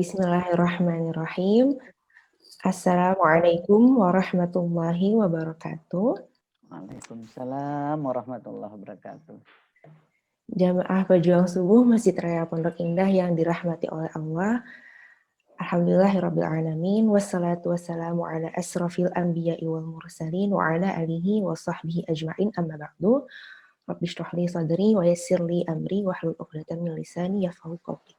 Bismillahirrahmanirrahim. Assalamualaikum warahmatullahi wabarakatuh. Waalaikumsalam warahmatullahi wabarakatuh. Jamaah pejuang subuh Masjid Raya Pondok Indah yang dirahmati oleh Allah. Alhamdulillahirrabbilalamin. Wassalatu wassalamu ala asrafil anbiya'i wal mursalin wa ala alihi wa sahbihi ajma'in amma ba'du. Rabbi shrah li sadri wa yassir li amri wahlul 'uqdatam min lisani yafqahu qawli.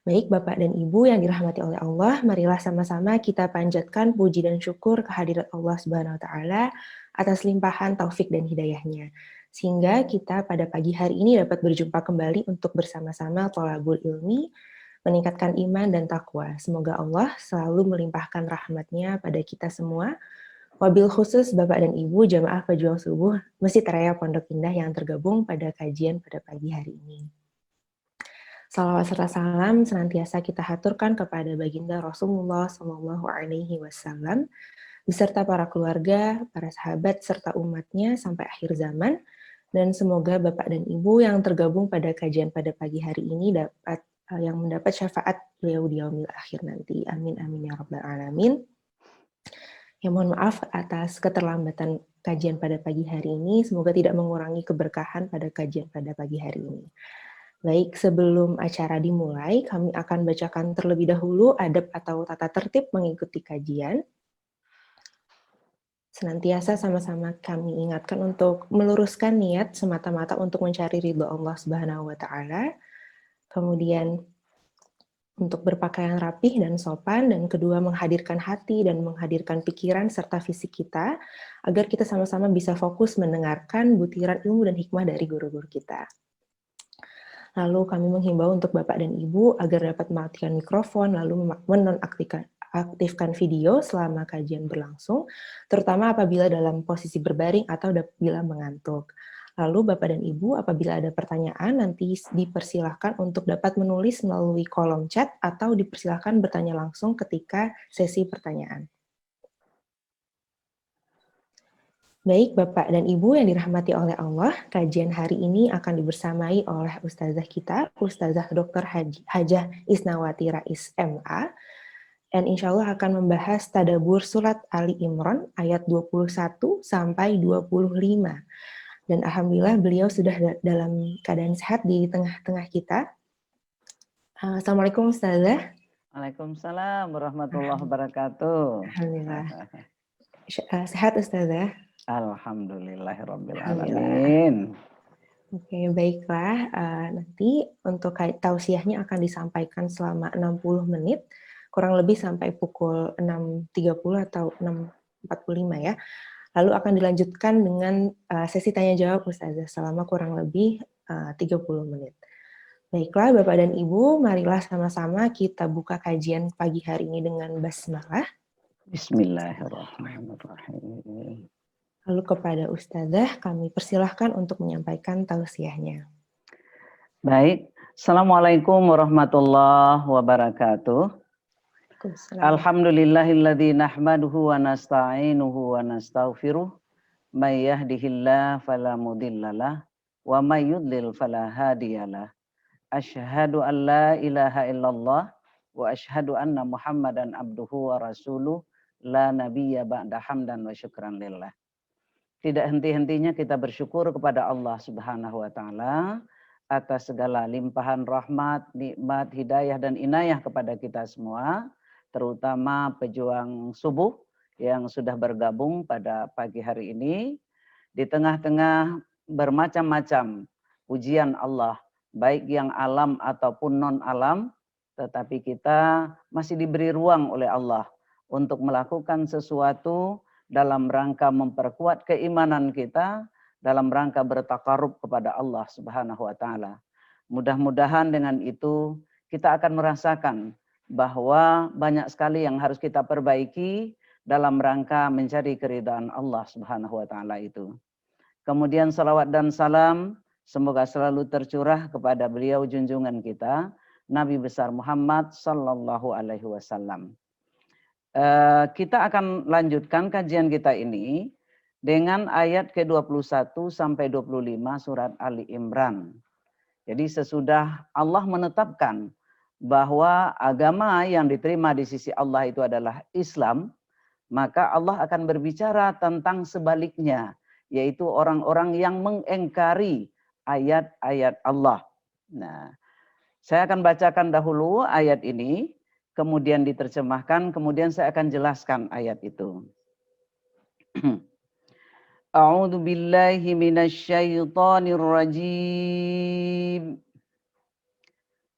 Baik Bapak dan Ibu yang dirahmati oleh Allah, marilah sama-sama kita panjatkan puji dan syukur kehadirat Allah Subhanahu wa taala atas limpahan taufik dan hidayahnya. Sehingga kita pada pagi hari ini dapat berjumpa kembali untuk bersama-sama thalabul ilmi, meningkatkan iman dan takwa. Semoga Allah selalu melimpahkan rahmat-Nya pada kita semua. Wabil khusus Bapak dan Ibu jamaah pejuang subuh Masjid Raya Pondok Indah yang tergabung pada kajian pada pagi hari ini. Salawat serta salam senantiasa kita haturkan kepada baginda Rasulullah Shallallahu Alaihi Wasallam beserta para keluarga, para sahabat serta umatnya sampai akhir zaman. Dan semoga Bapak dan Ibu yang tergabung pada kajian pada pagi hari ini dapat yang mendapat syafaat beliau di yaumil akhir nanti. Amin amin ya rabbal alamin. Ya mohon maaf atas keterlambatan kajian pada pagi hari ini. Semoga tidak mengurangi keberkahan pada kajian pada pagi hari ini. Baik, sebelum acara dimulai, kami akan bacakan terlebih dahulu adab atau tata tertib mengikuti kajian. Senantiasa sama-sama kami ingatkan untuk meluruskan niat semata-mata untuk mencari ridho Allah Subhanahu wa taala. Kemudian untuk berpakaian rapih dan sopan, dan kedua menghadirkan hati dan menghadirkan pikiran serta fisik kita agar kita sama-sama bisa fokus mendengarkan butiran ilmu dan hikmah dari guru-guru kita. Lalu kami menghimbau untuk Bapak dan Ibu agar dapat mematikan mikrofon, lalu menonaktifkan video selama kajian berlangsung, terutama apabila dalam posisi berbaring atau bila mengantuk. Lalu Bapak dan Ibu apabila ada pertanyaan nanti dipersilahkan untuk dapat menulis melalui kolom chat atau dipersilahkan bertanya langsung ketika sesi pertanyaan. Baik Bapak dan Ibu yang dirahmati oleh Allah, kajian hari ini akan dibersamai oleh Ustazah kita, Ustazah Dr. Hajah Isnawati Rais MA, dan insya Allah akan membahas tadabur surat Ali Imran ayat 21 sampai 25. Dan Alhamdulillah beliau sudah dalam keadaan sehat di tengah-tengah kita. Assalamualaikum Ustazah. Waalaikumsalam warahmatullahi wabarakatuh. Alhamdulillah. Sehat Ustazah? Alhamdulillahirrabbilalamin. Oke, baiklah. Nanti untuk tausiahnya akan disampaikan selama 60 menit, kurang lebih sampai pukul 6.30 atau 6.45 ya. Lalu akan dilanjutkan dengan sesi tanya-jawab Ustazah selama kurang lebih 30 menit. Baiklah Bapak dan Ibu, marilah sama-sama kita buka kajian pagi hari ini dengan basmalah. Bismillahirrahmanirrahim. Lalu kepada Ustazah kami persilahkan untuk menyampaikan tausiahnya. Baik, Assalamualaikum warahmatullahi wabarakatuh. Alhamdulillahilladzi nahmaduhu wa nasta'inuhu wa nastaghfiruh. May yahdihillahu fala mudhillalah wa may yudlil fala hadiyalah. Asyhadu an la ilaha illallah wa asyhadu anna Muhammadan abduhu wa rasuluh la nabiyya ba'da hamdan wa syukran lillah. Tidak henti-hentinya kita bersyukur kepada Allah Subhanahu wa taala atas segala limpahan rahmat, nikmat, hidayah dan inayah kepada kita semua, terutama pejuang subuh yang sudah bergabung pada pagi hari ini di tengah-tengah bermacam-macam ujian Allah, baik yang alam ataupun non-alam, tetapi kita masih diberi ruang oleh Allah untuk melakukan sesuatu dalam rangka memperkuat keimanan kita, dalam rangka bertakarub kepada Allah Subhanahu wa taala. Mudah-mudahan dengan itu kita akan merasakan bahwa banyak sekali yang harus kita perbaiki dalam rangka mencari keridhaan Allah Subhanahu wa taala itu. Kemudian salawat dan salam semoga selalu tercurah kepada beliau junjungan kita, Nabi besar Muhammad sallallahu alaihi wasallam. Kita akan lanjutkan kajian kita ini dengan ayat ke-21 sampai 25 surat Ali Imran. Jadi sesudah Allah menetapkan bahwa agama yang diterima di sisi Allah itu adalah Islam, maka Allah akan berbicara tentang sebaliknya, yaitu orang-orang yang mengingkari ayat-ayat Allah. Nah, saya akan bacakan dahulu ayat ini, kemudian diterjemahkan, kemudian saya akan jelaskan ayat itu. A'udzu billahi minasyaitonir rajim.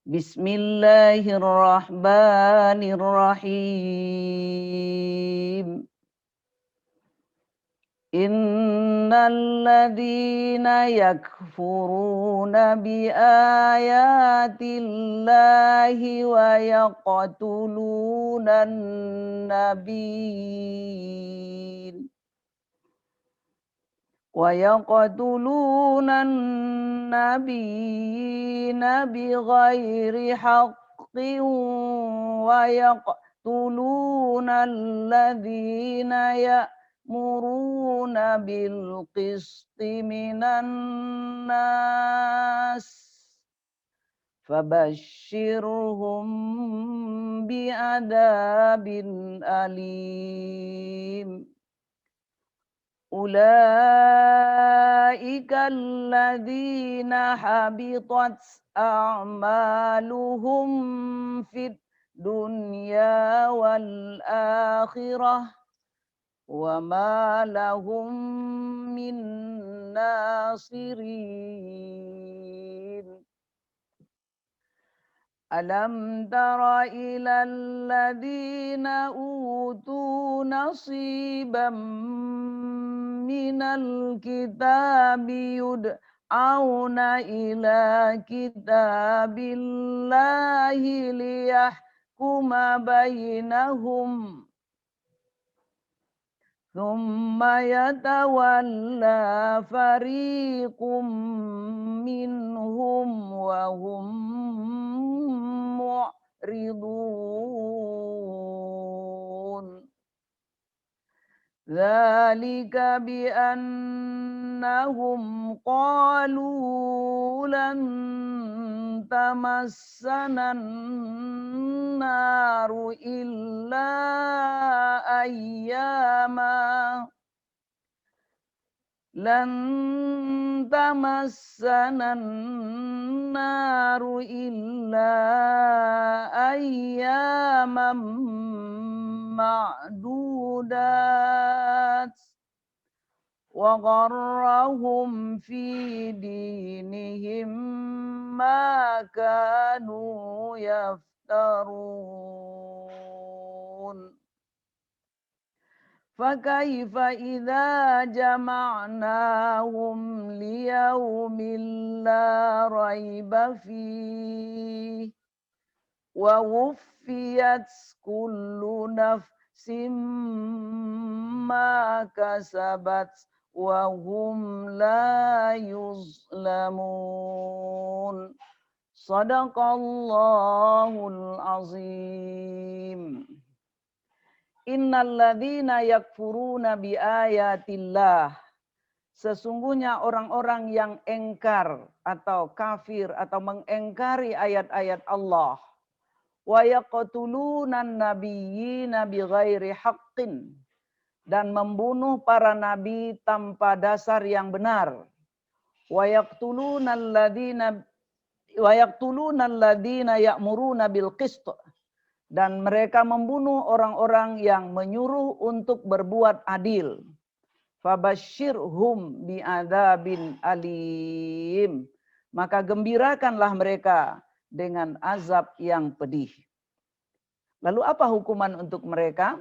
Bismillahirrahmanirrahim. Innal ladzina yakfuruna bi ayatillahi wa yaqtulunan nabiyyin وَيَقْتُلُونَ النَّبِيِّينَ بِغَيْرِ حَقٍّ وَيَقْتُلُونَ الَّذِينَ يَأْمُرُونَ بِالْقِسْطِ مِنَ النَّاسِ فَبَشِّرْهُم بِعَذَابٍ أَلِيمٍ Ulaika alladzina habitat a'maluhum fid dunya wal akhirah wa ma lahum min nasirin. Alam tara ilal ladzina utu nasiban minal kitabi yud'auna ila kitabillahi liyahkuma bainahum thumma yatawalla fariqum minhum wa hum mu'ridun. Dzalika bi annahum qalu lan tamassanan naru illa ayyama lan tamassanan naru illa ayyaman ma'dudat wa gharrahum fi dinihim ma kanu yaftarun. فَكَيْفَ إِذَا جَمَعْنَاهُمْ لِيَوْمٍ لَا رَيْبَ فِيهِ وَوُفِّيَتْ كُلُّ نَفْسٍ مَا كَسَبَتْ وَهُمْ لَا يُظْلَمُونَ. Shadaqallahul azim. Innal ladzina yakfuruna bi ayatillah. Sesungguhnya orang-orang yang engkar atau kafir atau mengengkari ayat-ayat Allah. Wa yaqtulunan nabiyyina bighairi haqqin. Dan membunuh para nabi tanpa dasar yang benar. Wa yaqtulunal ladzina ya'muruna bil qist. Dan mereka membunuh orang-orang yang menyuruh untuk berbuat adil. Fabashshirhum bi'adzabin alim. Maka gembirakanlah mereka dengan azab yang pedih. Lalu apa hukuman untuk mereka?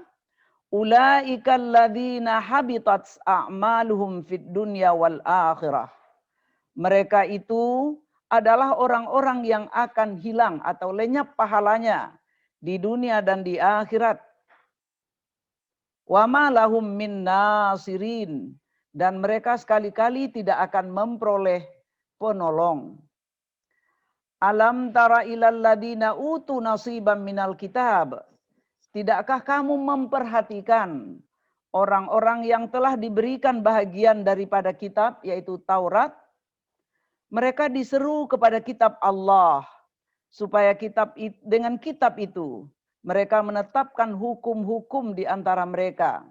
Ulaikal ladzina habitat a'maluhum fid dunya wal akhirah. Mereka itu adalah orang-orang yang akan hilang atau lenyap pahalanya di dunia dan di akhirat. Wa ma lahum min nasirin, dan mereka sekali-kali tidak akan memperoleh penolong. Alam tara ilal ladina utu nasiban minal kitab. Tidakkah kamu memperhatikan orang-orang yang telah diberikan bahagian daripada kitab, yaitu Taurat? Mereka diseru kepada kitab Allah, supaya dengan kitab itu mereka menetapkan hukum-hukum di antara mereka.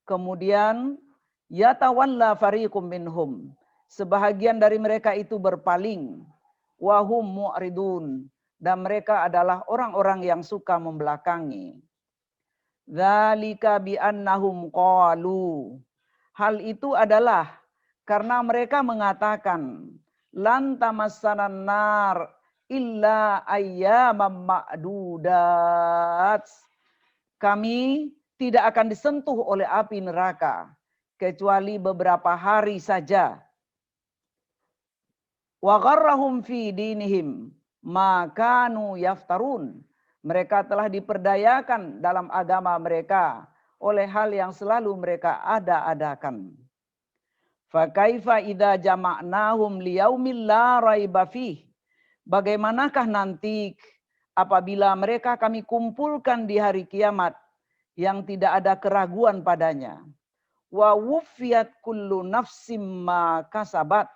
Kemudian yatawalla fariqum minhum, sebahagian dari mereka itu berpaling, wahum mu'ridun, dan mereka adalah orang-orang yang suka membelakangi. Dzalika bi annahum qalu, hal itu adalah karena mereka mengatakan lan tamassanan nar illa ayyamam ma'dudat, kami tidak akan disentuh oleh api neraka kecuali beberapa hari saja. Wa gharrahum fi dinihim ma kanu yaftarun, mereka telah diperdayakan dalam agama mereka oleh hal yang selalu mereka ada-adakan. Fa kaifa idza jama'nahum liyaumil la raiba fih, bagaimanakah nanti apabila mereka kami kumpulkan di hari kiamat yang tidak ada keraguan padanya. Wa wuffiyat kullu nafsim ma kasabat,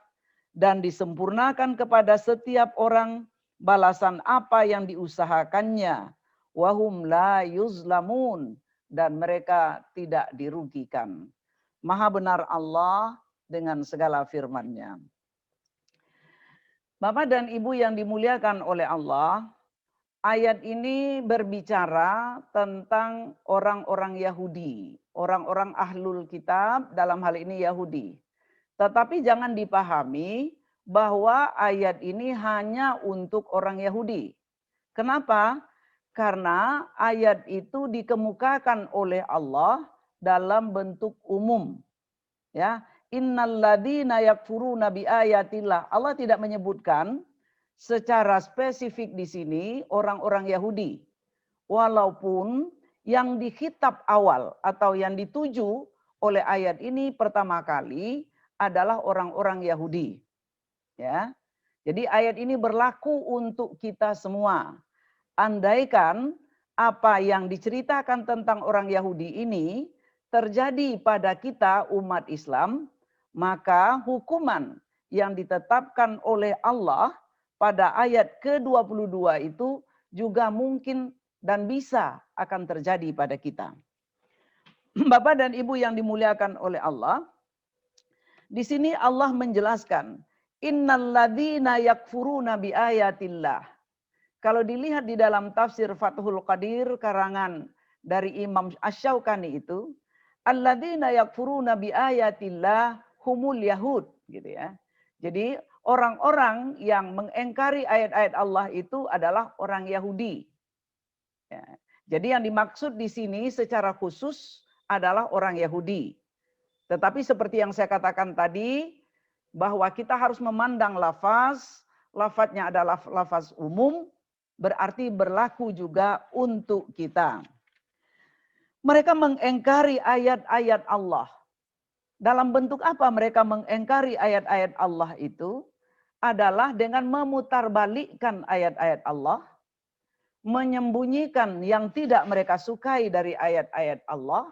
dan disempurnakan kepada setiap orang balasan apa yang diusahakannya. Wahum la yuzlamun, dan mereka tidak dirugikan. Maha benar Allah dengan segala firman-Nya. Bapak dan Ibu yang dimuliakan oleh Allah, ayat ini berbicara tentang orang-orang Yahudi, orang-orang ahlul kitab, dalam hal ini Yahudi. Tetapi jangan dipahami bahwa ayat ini hanya untuk orang Yahudi. Kenapa? Karena ayat itu dikemukakan oleh Allah dalam bentuk umum. Ya, innalladzina yakfuruna biayatillah. Allah tidak menyebutkan secara spesifik di sini orang-orang Yahudi. Walaupun yang dikhitab awal atau yang dituju oleh ayat ini pertama kali adalah orang-orang Yahudi. Ya. Jadi ayat ini berlaku untuk kita semua. Andaikan apa yang diceritakan tentang orang Yahudi ini terjadi pada kita umat Islam, maka hukuman yang ditetapkan oleh Allah pada ayat ke-22 itu juga mungkin dan bisa akan terjadi pada kita. Bapak dan Ibu yang dimuliakan oleh Allah, di sini Allah menjelaskan, innalladzina yakfuruna biayatillah. Kalau dilihat di dalam tafsir Fathul Qadir karangan dari Imam Asy-Syaukani itu, alladzina yakfuruna biayatillah humul yahud, gitu ya. Jadi orang-orang yang mengingkari ayat-ayat Allah itu adalah orang Yahudi. Ya. Jadi yang dimaksud di sini secara khusus adalah orang Yahudi. Tetapi seperti yang saya katakan tadi, bahwa kita harus memandang lafaznya adalah lafaz umum, berarti berlaku juga untuk kita. Mereka mengingkari ayat-ayat Allah. Dalam bentuk apa mereka mengingkari ayat-ayat Allah itu? Adalah dengan memutarbalikkan ayat-ayat Allah, menyembunyikan yang tidak mereka sukai dari ayat-ayat Allah,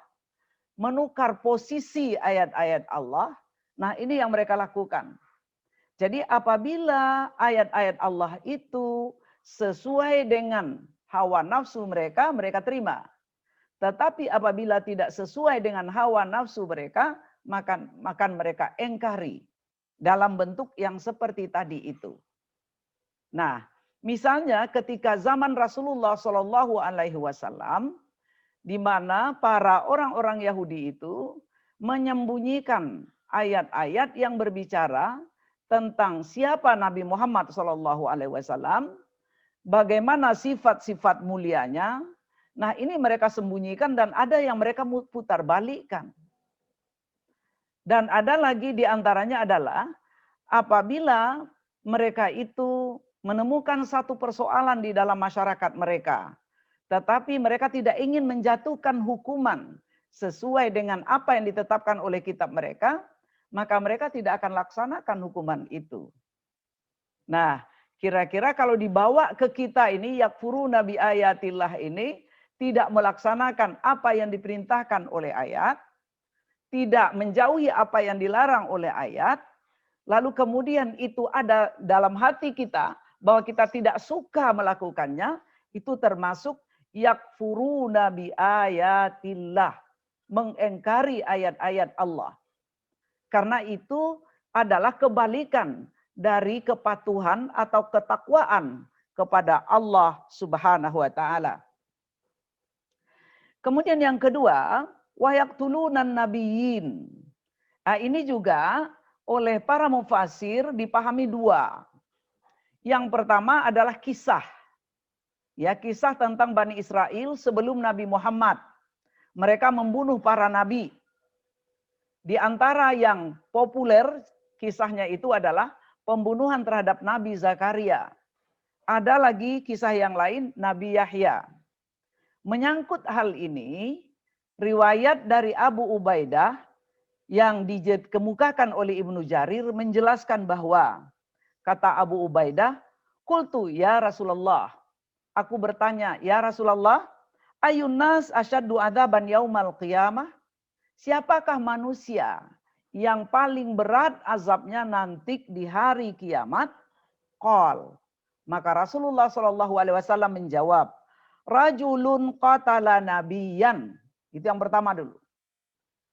menukar posisi ayat-ayat Allah. Nah, ini yang mereka lakukan. Jadi apabila ayat-ayat Allah itu sesuai dengan hawa nafsu mereka, mereka terima. Tetapi apabila tidak sesuai dengan hawa nafsu mereka, maka mereka engkari dalam bentuk yang seperti tadi itu. Nah, misalnya ketika zaman Rasulullah SAW, di mana para orang-orang Yahudi itu menyembunyikan ayat-ayat yang berbicara tentang siapa Nabi Muhammad SAW, bagaimana sifat-sifat mulianya. Nah, ini mereka sembunyikan dan ada yang mereka putar balikkan. Dan ada lagi di antaranya adalah apabila mereka itu menemukan satu persoalan di dalam masyarakat mereka. Tetapi mereka tidak ingin menjatuhkan hukuman sesuai dengan apa yang ditetapkan oleh kitab mereka, maka mereka tidak akan laksanakan hukuman itu. Nah, kira-kira kalau dibawa ke kita ini, yakfuruna bi ayatillah ini, tidak melaksanakan apa yang diperintahkan oleh ayat, tidak menjauhi apa yang dilarang oleh ayat, lalu kemudian itu ada dalam hati kita, bahwa kita tidak suka melakukannya, itu termasuk yakfuruna bi ayatillah, mengingkari ayat-ayat Allah. Karena itu adalah kebalikan dari kepatuhan atau ketakwaan kepada Allah Subhanahu wa taala. Kemudian yang kedua, wa yaqtulunan nabiyyin. Nah, ini juga oleh para mufasir dipahami dua. Yang pertama adalah kisah. Ya, kisah tentang Bani Israel sebelum Nabi Muhammad. Mereka membunuh para nabi. Di antara yang populer kisahnya itu adalah pembunuhan terhadap Nabi Zakaria. Ada lagi kisah yang lain, Nabi Yahya. Menyangkut hal ini, riwayat dari Abu Ubaidah yang dikemukakan oleh Ibnu Jarir menjelaskan bahwa, kata Abu Ubaidah, "Qultu ya Rasulullah." Aku bertanya, "Ya Rasulullah, ayun nas asyaddu adzaban yaumal qiyamah?" Siapakah manusia yang paling berat azabnya nanti di hari kiamat? Qal. Maka Rasulullah SAW menjawab, rajulun qatala nabiyan. Itu yang pertama dulu.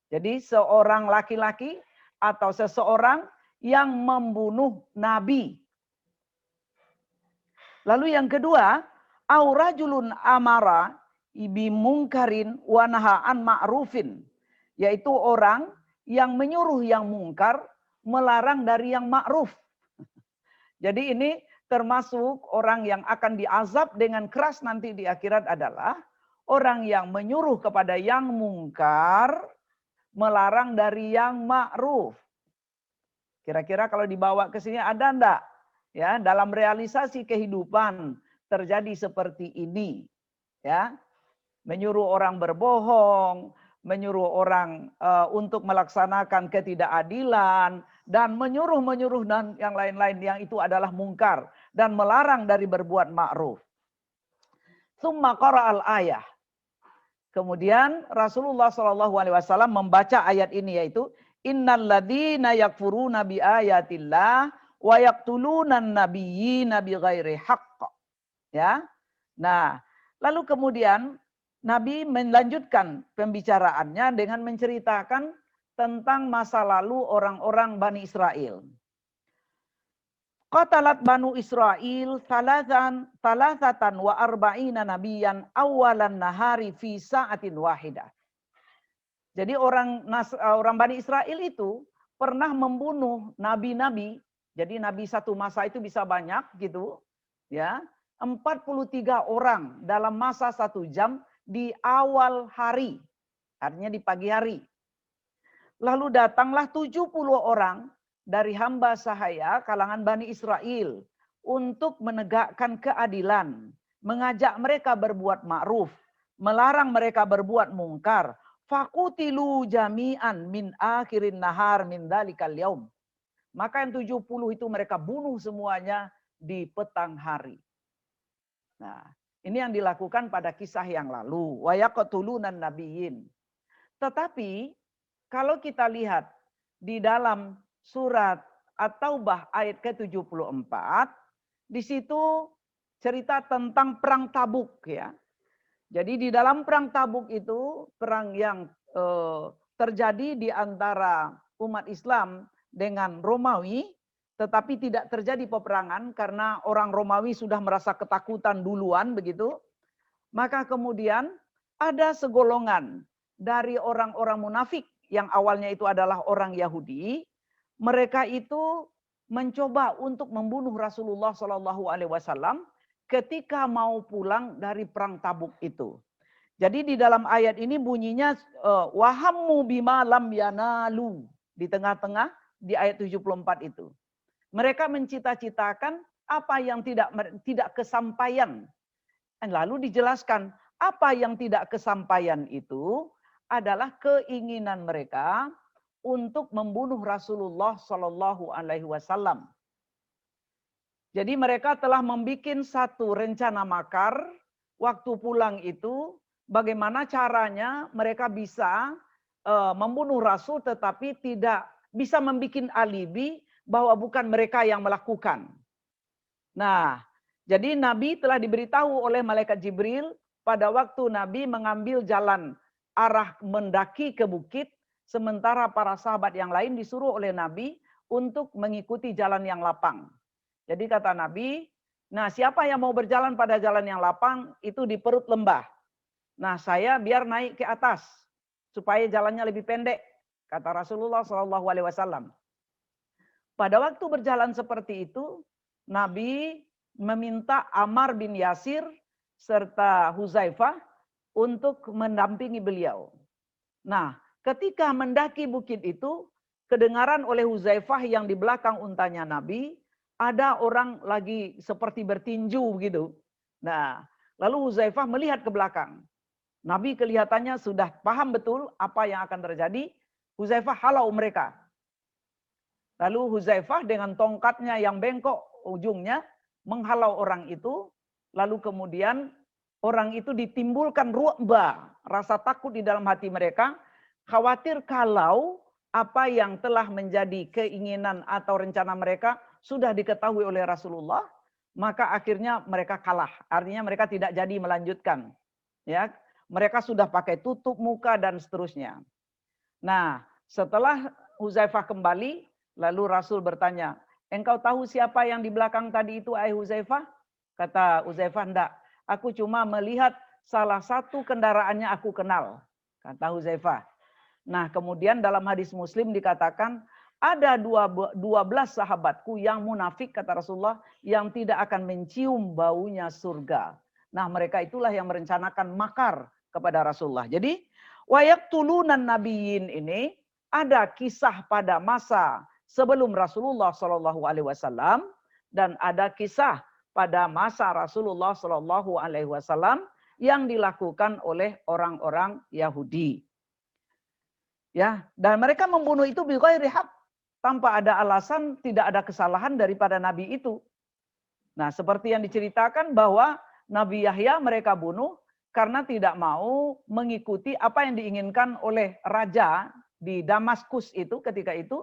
Jadi seorang laki-laki atau seseorang yang membunuh nabi. Lalu yang kedua, au rajulun amara ibi mungkarin wa naha an ma'rufin. Yaitu orang yang menyuruh yang mungkar, melarang dari yang ma'ruf. Jadi ini termasuk orang yang akan diazab dengan keras nanti di akhirat adalah orang yang menyuruh kepada yang mungkar, melarang dari yang ma'ruf. Kira-kira kalau dibawa ke sini ada enggak? Ya, dalam realisasi kehidupan terjadi seperti ini. Ya, menyuruh orang berbohong, menyuruh orang untuk melaksanakan ketidakadilan, dan menyuruh dan yang lain-lain yang itu adalah mungkar, dan melarang dari berbuat ma'ruf. Tsumma qara'al ayah. Kemudian Rasulullah SAW membaca ayat ini, yaitu innal ladzina yakfuruna bi ayatillah wa yaqtulunan nabiyyina bighairi haqq. Ya. Nah, lalu kemudian Nabi melanjutkan pembicaraannya dengan menceritakan tentang masa lalu orang-orang Bani Israel. Qatalat Banu Israel salasatan wa arba'ina nabiyan awalan nahari fi sa'atin wahidah. Jadi orang Bani Israel itu pernah membunuh nabi-nabi. Jadi nabi satu masa itu bisa banyak gitu. Ya, 43 orang dalam masa 1 jam di awal hari, artinya di pagi hari. Lalu datanglah 70 orang dari hamba sahaya kalangan Bani Israel untuk menegakkan keadilan, mengajak mereka berbuat ma'ruf, melarang mereka berbuat mungkar. Fakutilu jami'an min akhirin nahar min dalikal yaum. Maka yang 70 itu mereka bunuh semuanya di petang hari. Nah, ini yang dilakukan pada kisah yang lalu. Wa yaqtulunan nabiyyin. Tetapi kalau kita lihat di dalam surat At-Taubah ayat ke-74, di situ cerita tentang perang Tabuk ya. Jadi di dalam perang Tabuk itu perang yang terjadi di antara umat Islam dengan Romawi, tetapi tidak terjadi peperangan karena orang Romawi sudah merasa ketakutan duluan begitu. Maka kemudian ada segolongan dari orang-orang munafik yang awalnya itu adalah orang Yahudi. Mereka itu mencoba untuk membunuh Rasulullah SAW ketika mau pulang dari perang Tabuk itu. Jadi di dalam ayat ini bunyinya wahammu bima lam yanalu di tengah-tengah di ayat 74 itu. Mereka mencita-citakan apa yang tidak kesampaian. Lalu dijelaskan apa yang tidak kesampaian itu adalah keinginan mereka untuk membunuh Rasulullah Shallallahu Alaihi Wasallam. Jadi mereka telah membuat satu rencana makar waktu pulang itu, bagaimana caranya mereka bisa membunuh Rasul tetapi tidak bisa membuat alibi bahwa bukan mereka yang melakukan. Nah, jadi Nabi telah diberitahu oleh malaikat Jibril pada waktu Nabi mengambil jalan arah mendaki ke bukit, sementara para sahabat yang lain disuruh oleh Nabi untuk mengikuti jalan yang lapang. Jadi kata Nabi, nah siapa yang mau berjalan pada jalan yang lapang itu di perut lembah. Nah saya biar naik ke atas supaya jalannya lebih pendek, kata Rasulullah SAW. Pada waktu berjalan seperti itu, Nabi meminta Ammar bin Yasir serta Huzaifah untuk mendampingi beliau. Nah, ketika mendaki bukit itu, kedengaran oleh Huzaifah yang di belakang untanya Nabi, ada orang lagi seperti bertinju begitu. Nah, lalu Huzaifah melihat ke belakang. Nabi kelihatannya sudah paham betul apa yang akan terjadi. Huzaifah halau mereka. Lalu Huzaifah dengan tongkatnya yang bengkok ujungnya menghalau orang itu. Lalu kemudian orang itu ditimbulkan ru'ba, rasa takut di dalam hati mereka. Khawatir kalau apa yang telah menjadi keinginan atau rencana mereka sudah diketahui oleh Rasulullah, maka akhirnya mereka kalah. Artinya mereka tidak jadi melanjutkan. Ya, mereka sudah pakai tutup muka dan seterusnya. Nah, setelah Huzaifah kembali, lalu Rasul bertanya, engkau tahu siapa yang di belakang tadi itu, ai Huzaifah? Kata Huzaifah, enggak. Aku cuma melihat salah satu kendaraannya aku kenal. Kata Huzaifah. Nah, kemudian dalam hadis Muslim dikatakan, ada 12 sahabatku yang munafik, kata Rasulullah, yang tidak akan mencium baunya surga. Nah, mereka itulah yang merencanakan makar kepada Rasulullah. Jadi, wayaqtulunan nabiyyin ini ada kisah pada masa sebelum Rasulullah SAW dan ada kisah pada masa Rasulullah SAW yang dilakukan oleh orang-orang Yahudi. Ya, dan mereka membunuh itu bighairi haq, tanpa ada alasan, tidak ada kesalahan daripada nabi itu. Nah, seperti yang diceritakan bahwa Nabi Yahya mereka bunuh karena tidak mau mengikuti apa yang diinginkan oleh raja di Damaskus itu ketika itu,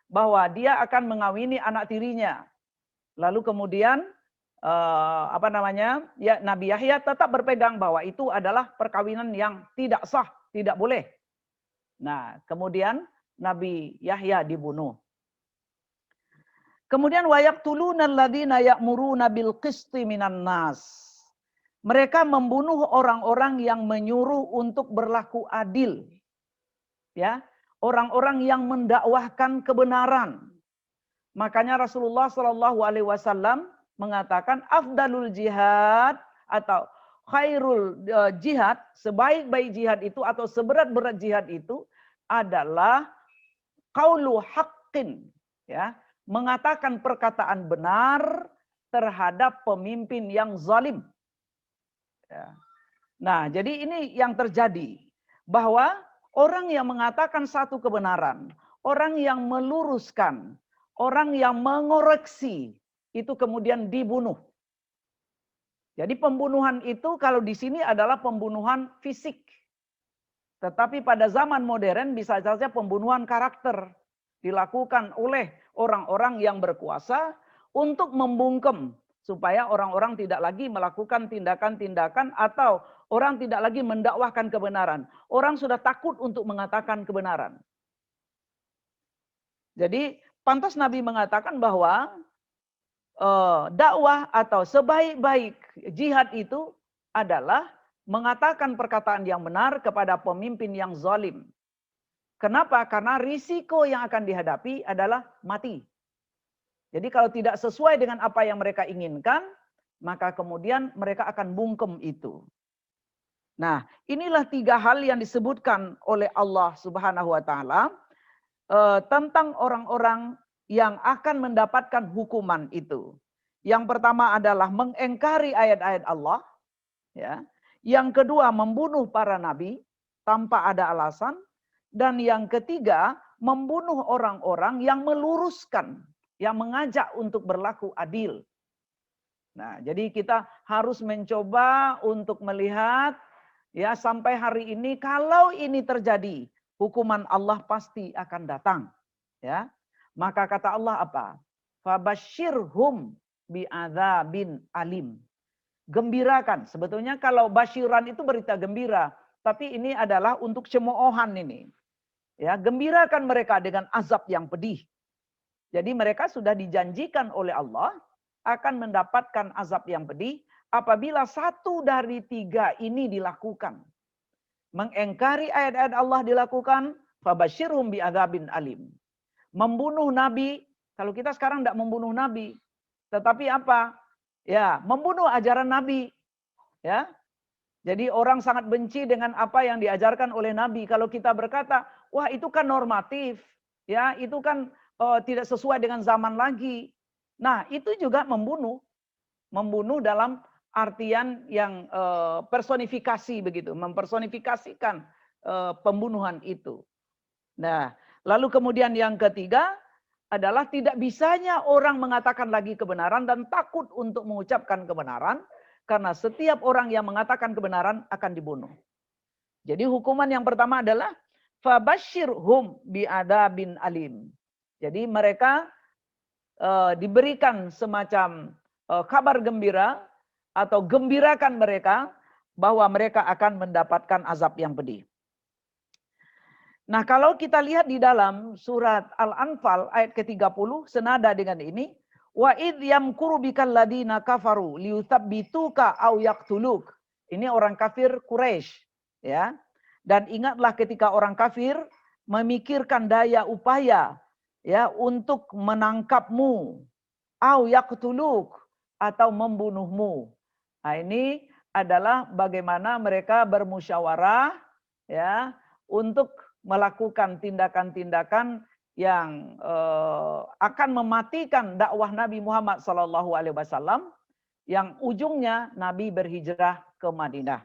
bahwa dia akan mengawini anak tirinya. Lalu kemudian Nabi Yahya tetap berpegang bahwa itu adalah perkawinan yang tidak sah, tidak boleh. Nah, kemudian Nabi Yahya dibunuh. Kemudian wayaqtuluna alladziina ya'muruna bil qisti minan nas. Mereka membunuh orang-orang yang menyuruh untuk berlaku adil. Ya, orang-orang yang mendakwahkan kebenaran. Makanya Rasulullah Shallallahu alaihi wasallam mengatakan afdalul jihad atau khairul jihad, sebaik-baik jihad itu atau seberat-berat jihad itu adalah qaulu haqqin, ya, mengatakan perkataan benar terhadap pemimpin yang zalim. Ya. Nah, jadi ini yang terjadi, bahwa orang yang mengatakan satu kebenaran, orang yang meluruskan, orang yang mengoreksi, itu kemudian dibunuh. Jadi pembunuhan itu kalau di sini adalah pembunuhan fisik. Tetapi pada zaman modern bisa saja pembunuhan karakter dilakukan oleh orang-orang yang berkuasa untuk membungkem supaya orang-orang tidak lagi melakukan tindakan-tindakan atau orang tidak lagi mendakwahkan kebenaran. Orang sudah takut untuk mengatakan kebenaran. Jadi pantas Nabi mengatakan bahwa dakwah atau sebaik-baik jihad itu adalah mengatakan perkataan yang benar kepada pemimpin yang zalim. Kenapa? Karena risiko yang akan dihadapi adalah mati. Jadi kalau tidak sesuai dengan apa yang mereka inginkan, maka kemudian mereka akan bungkem itu. Nah, inilah 3 hal yang disebutkan oleh Allah Subhanahu wa taala tentang orang-orang yang akan mendapatkan hukuman itu. Yang pertama adalah mengingkari ayat-ayat Allah, ya. Yang kedua membunuh para nabi tanpa ada alasan, dan yang ketiga membunuh orang-orang yang meluruskan, yang mengajak untuk berlaku adil. Nah, jadi kita harus mencoba untuk melihat ya sampai hari ini kalau ini terjadi, hukuman Allah pasti akan datang, ya. Maka kata Allah apa? Fabasyirhum bi'adzabin alim. Gembirakan. Sebetulnya kalau basyiran itu berita gembira, tapi ini adalah untuk cemoohan ini. Ya, gembirakan mereka dengan azab yang pedih. Jadi mereka sudah dijanjikan oleh Allah akan mendapatkan azab yang pedih apabila satu dari tiga ini dilakukan. Mengingkari ayat-ayat Allah dilakukan, fabasyirhum bi'adzabin alim. Membunuh nabi, kalau kita sekarang tidak membunuh nabi, tetapi apa? Ya, membunuh ajaran nabi. Ya. Jadi orang sangat benci dengan apa yang diajarkan oleh nabi. Kalau kita berkata, wah itu kan normatif, ya, itu kan tidak sesuai dengan zaman lagi. Nah, itu juga membunuh. Membunuh dalam artian yang personifikasi begitu, mempersonifikasikan pembunuhan itu. Nah, lalu kemudian yang ketiga adalah tidak bisanya orang mengatakan lagi kebenaran dan takut untuk mengucapkan kebenaran karena setiap orang yang mengatakan kebenaran akan dibunuh. Jadi hukuman yang pertama adalah fabasyirhum bi'adzabin alim. Jadi mereka diberikan semacam kabar gembira atau gembirakan mereka bahwa mereka akan mendapatkan azab yang pedih. Nah, kalau kita lihat di dalam surat Al-Anfal ayat ke-30 senada dengan ini, wa id yamkuru bikal ladina kafaru liyutsabbituka aw yaqtuluk. Ini orang kafir Quraisy, ya. Dan ingatlah ketika orang kafir memikirkan daya upaya ya untuk menangkapmu, aw yaqtuluk atau membunuhmu. Nah, ini adalah bagaimana mereka bermusyawarah ya untuk melakukan tindakan-tindakan yang akan mematikan dakwah Nabi Muhammad SAW yang ujungnya Nabi berhijrah ke Madinah.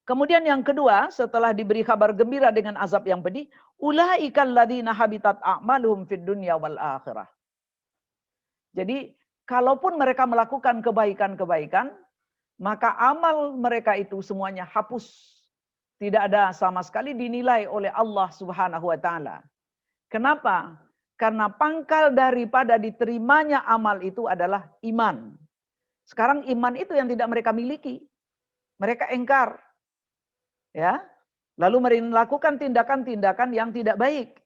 Kemudian yang kedua, setelah diberi kabar gembira dengan azab yang pedih, ulaikal ladzina habitat a'maluhum fid dunya wal akhirah. Jadi, kalaupun mereka melakukan kebaikan-kebaikan, maka amal mereka itu semuanya hapus. Tidak ada sama sekali dinilai oleh Allah Subhanahu wa taala. Kenapa? Karena pangkal daripada diterimanya amal itu adalah iman. Sekarang iman itu yang tidak mereka miliki. Mereka engkar. Ya. Lalu melakukan tindakan-tindakan yang tidak baik.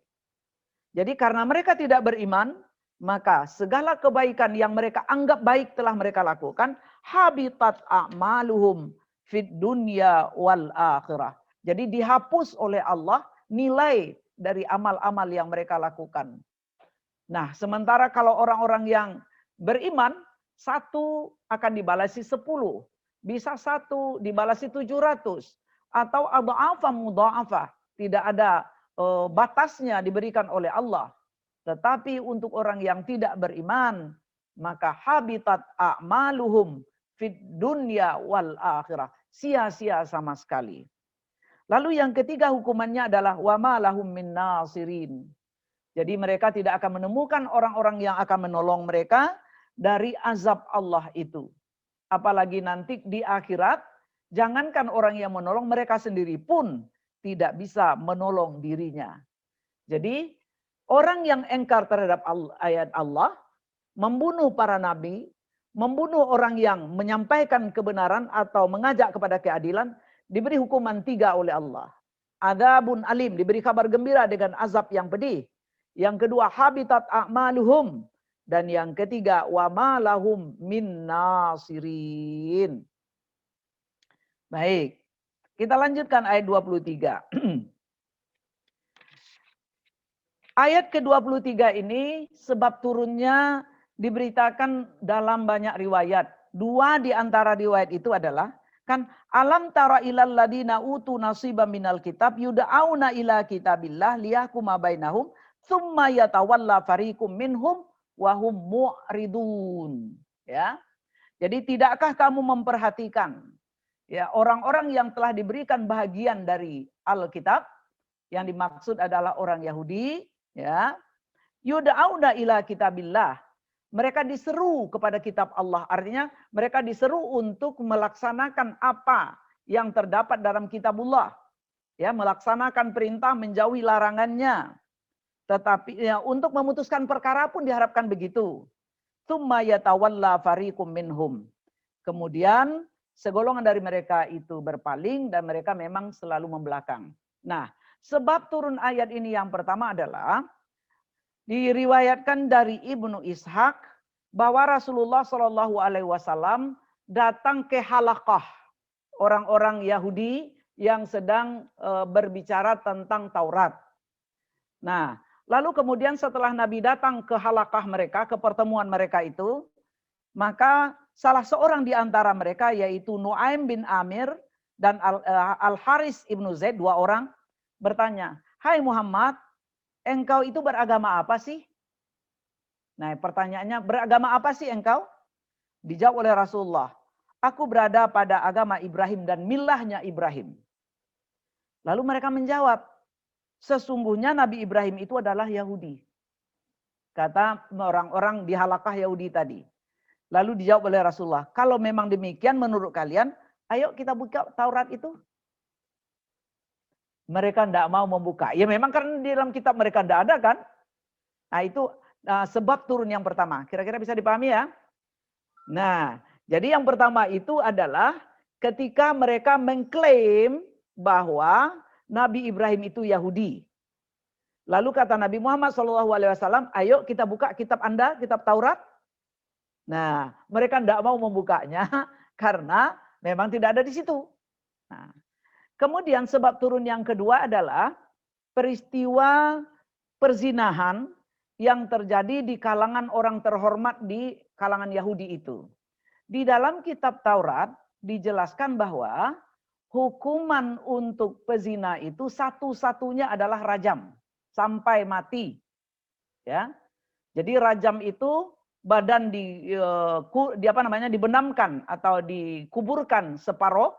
Jadi karena mereka tidak beriman, maka segala kebaikan yang mereka anggap baik telah mereka lakukan, habitat a'maluhum fid dunya wal akhirah. Jadi dihapus oleh Allah nilai dari amal-amal yang mereka lakukan. Nah, sementara kalau orang-orang yang beriman, satu akan dibalasi 10. Bisa satu dibalasi 700. Atau adha'afa mudha'afa. Tidak ada batasnya diberikan oleh Allah. Tetapi untuk orang yang tidak beriman, maka habitat a'maluhum fid dunya wal akhirah. Sia-sia sama sekali. Lalu yang ketiga hukumannya adalah wa ma lahum min nasirin. Jadi mereka tidak akan menemukan orang-orang yang akan menolong mereka dari azab Allah itu. Apalagi nanti di akhirat, jangankan orang yang menolong, mereka sendiri pun tidak bisa menolong dirinya. Jadi orang yang engkar terhadap ayat Allah, membunuh para nabi, membunuh orang yang menyampaikan kebenaran atau mengajak kepada keadilan, diberi hukuman 3 oleh Allah. Adzabun alim, diberi kabar gembira dengan azab yang pedih. Yang kedua, habitat a'maluhum. Dan yang ketiga, wa ma lahum min nasirin. Baik, kita lanjutkan ayat 23. Ayat ke-23 ini sebab turunnya diberitakan dalam banyak riwayat. 2 di antara riwayat itu adalah, kan alam tara ilal ladina utu nasiban minal kitab yuda'auna ila kitabillah liyahkuma bainahum Tsumma yatawalla fariqum minhum wa hum mu'ridun. Ya. Jadi tidakkah kamu memperhatikan ya orang-orang yang telah diberikan bahagian dari Alkitab, yang dimaksud adalah orang Yahudi, ya. Yud'auna ila kitabillah. Mereka diseru kepada kitab Allah. Artinya mereka diseru untuk melaksanakan apa yang terdapat dalam kitabullah. Ya, melaksanakan perintah, menjauhi larangannya. Tetapi ya, untuk memutuskan perkara pun diharapkan begitu. Tsumma yatawalla fariqum minhum. Kemudian segolongan dari mereka itu berpaling dan mereka memang selalu membelakang. Nah, sebab turun ayat ini yang pertama adalah diriwayatkan dari Ibnu Ishaq bahwa Rasulullah Shallallahu Alaihi Wasallam datang ke halaqah orang-orang Yahudi yang sedang berbicara tentang Taurat. Nah, lalu kemudian setelah Nabi datang ke halaqah mereka, ke pertemuan mereka itu, maka salah seorang di antara mereka yaitu Nuaim bin Amir dan Al-Haris ibnu Zaid, dua orang, bertanya, "Hai Muhammad, engkau itu beragama apa sih?" Nah, pertanyaannya, beragama apa sih engkau? Dijawab oleh Rasulullah, "Aku berada pada agama Ibrahim dan millahnya Ibrahim." Lalu mereka menjawab, "Sesungguhnya Nabi Ibrahim itu adalah Yahudi." Kata orang-orang di halaqah Yahudi tadi. Lalu dijawab oleh Rasulullah, "Kalau memang demikian menurut kalian, ayo kita buka Taurat itu." Mereka tidak mau membuka. Ya memang karena di dalam kitab mereka tidak ada kan. Nah itu sebab turun yang pertama. Kira-kira bisa dipahami ya. Nah jadi yang pertama itu adalah ketika mereka mengklaim bahwa Nabi Ibrahim itu Yahudi. Lalu kata Nabi Muhammad SAW, "Ayo kita buka kitab Anda, kitab Taurat." Nah mereka tidak mau membukanya karena memang tidak ada di situ. Nah, kemudian sebab turun yang kedua adalah peristiwa perzinahan yang terjadi di kalangan orang terhormat di kalangan Yahudi itu. Di dalam kitab Taurat dijelaskan bahwa hukuman untuk pezina itu satu-satunya adalah rajam sampai mati. Ya. Jadi rajam itu badan dibenamkan atau dikuburkan separuh,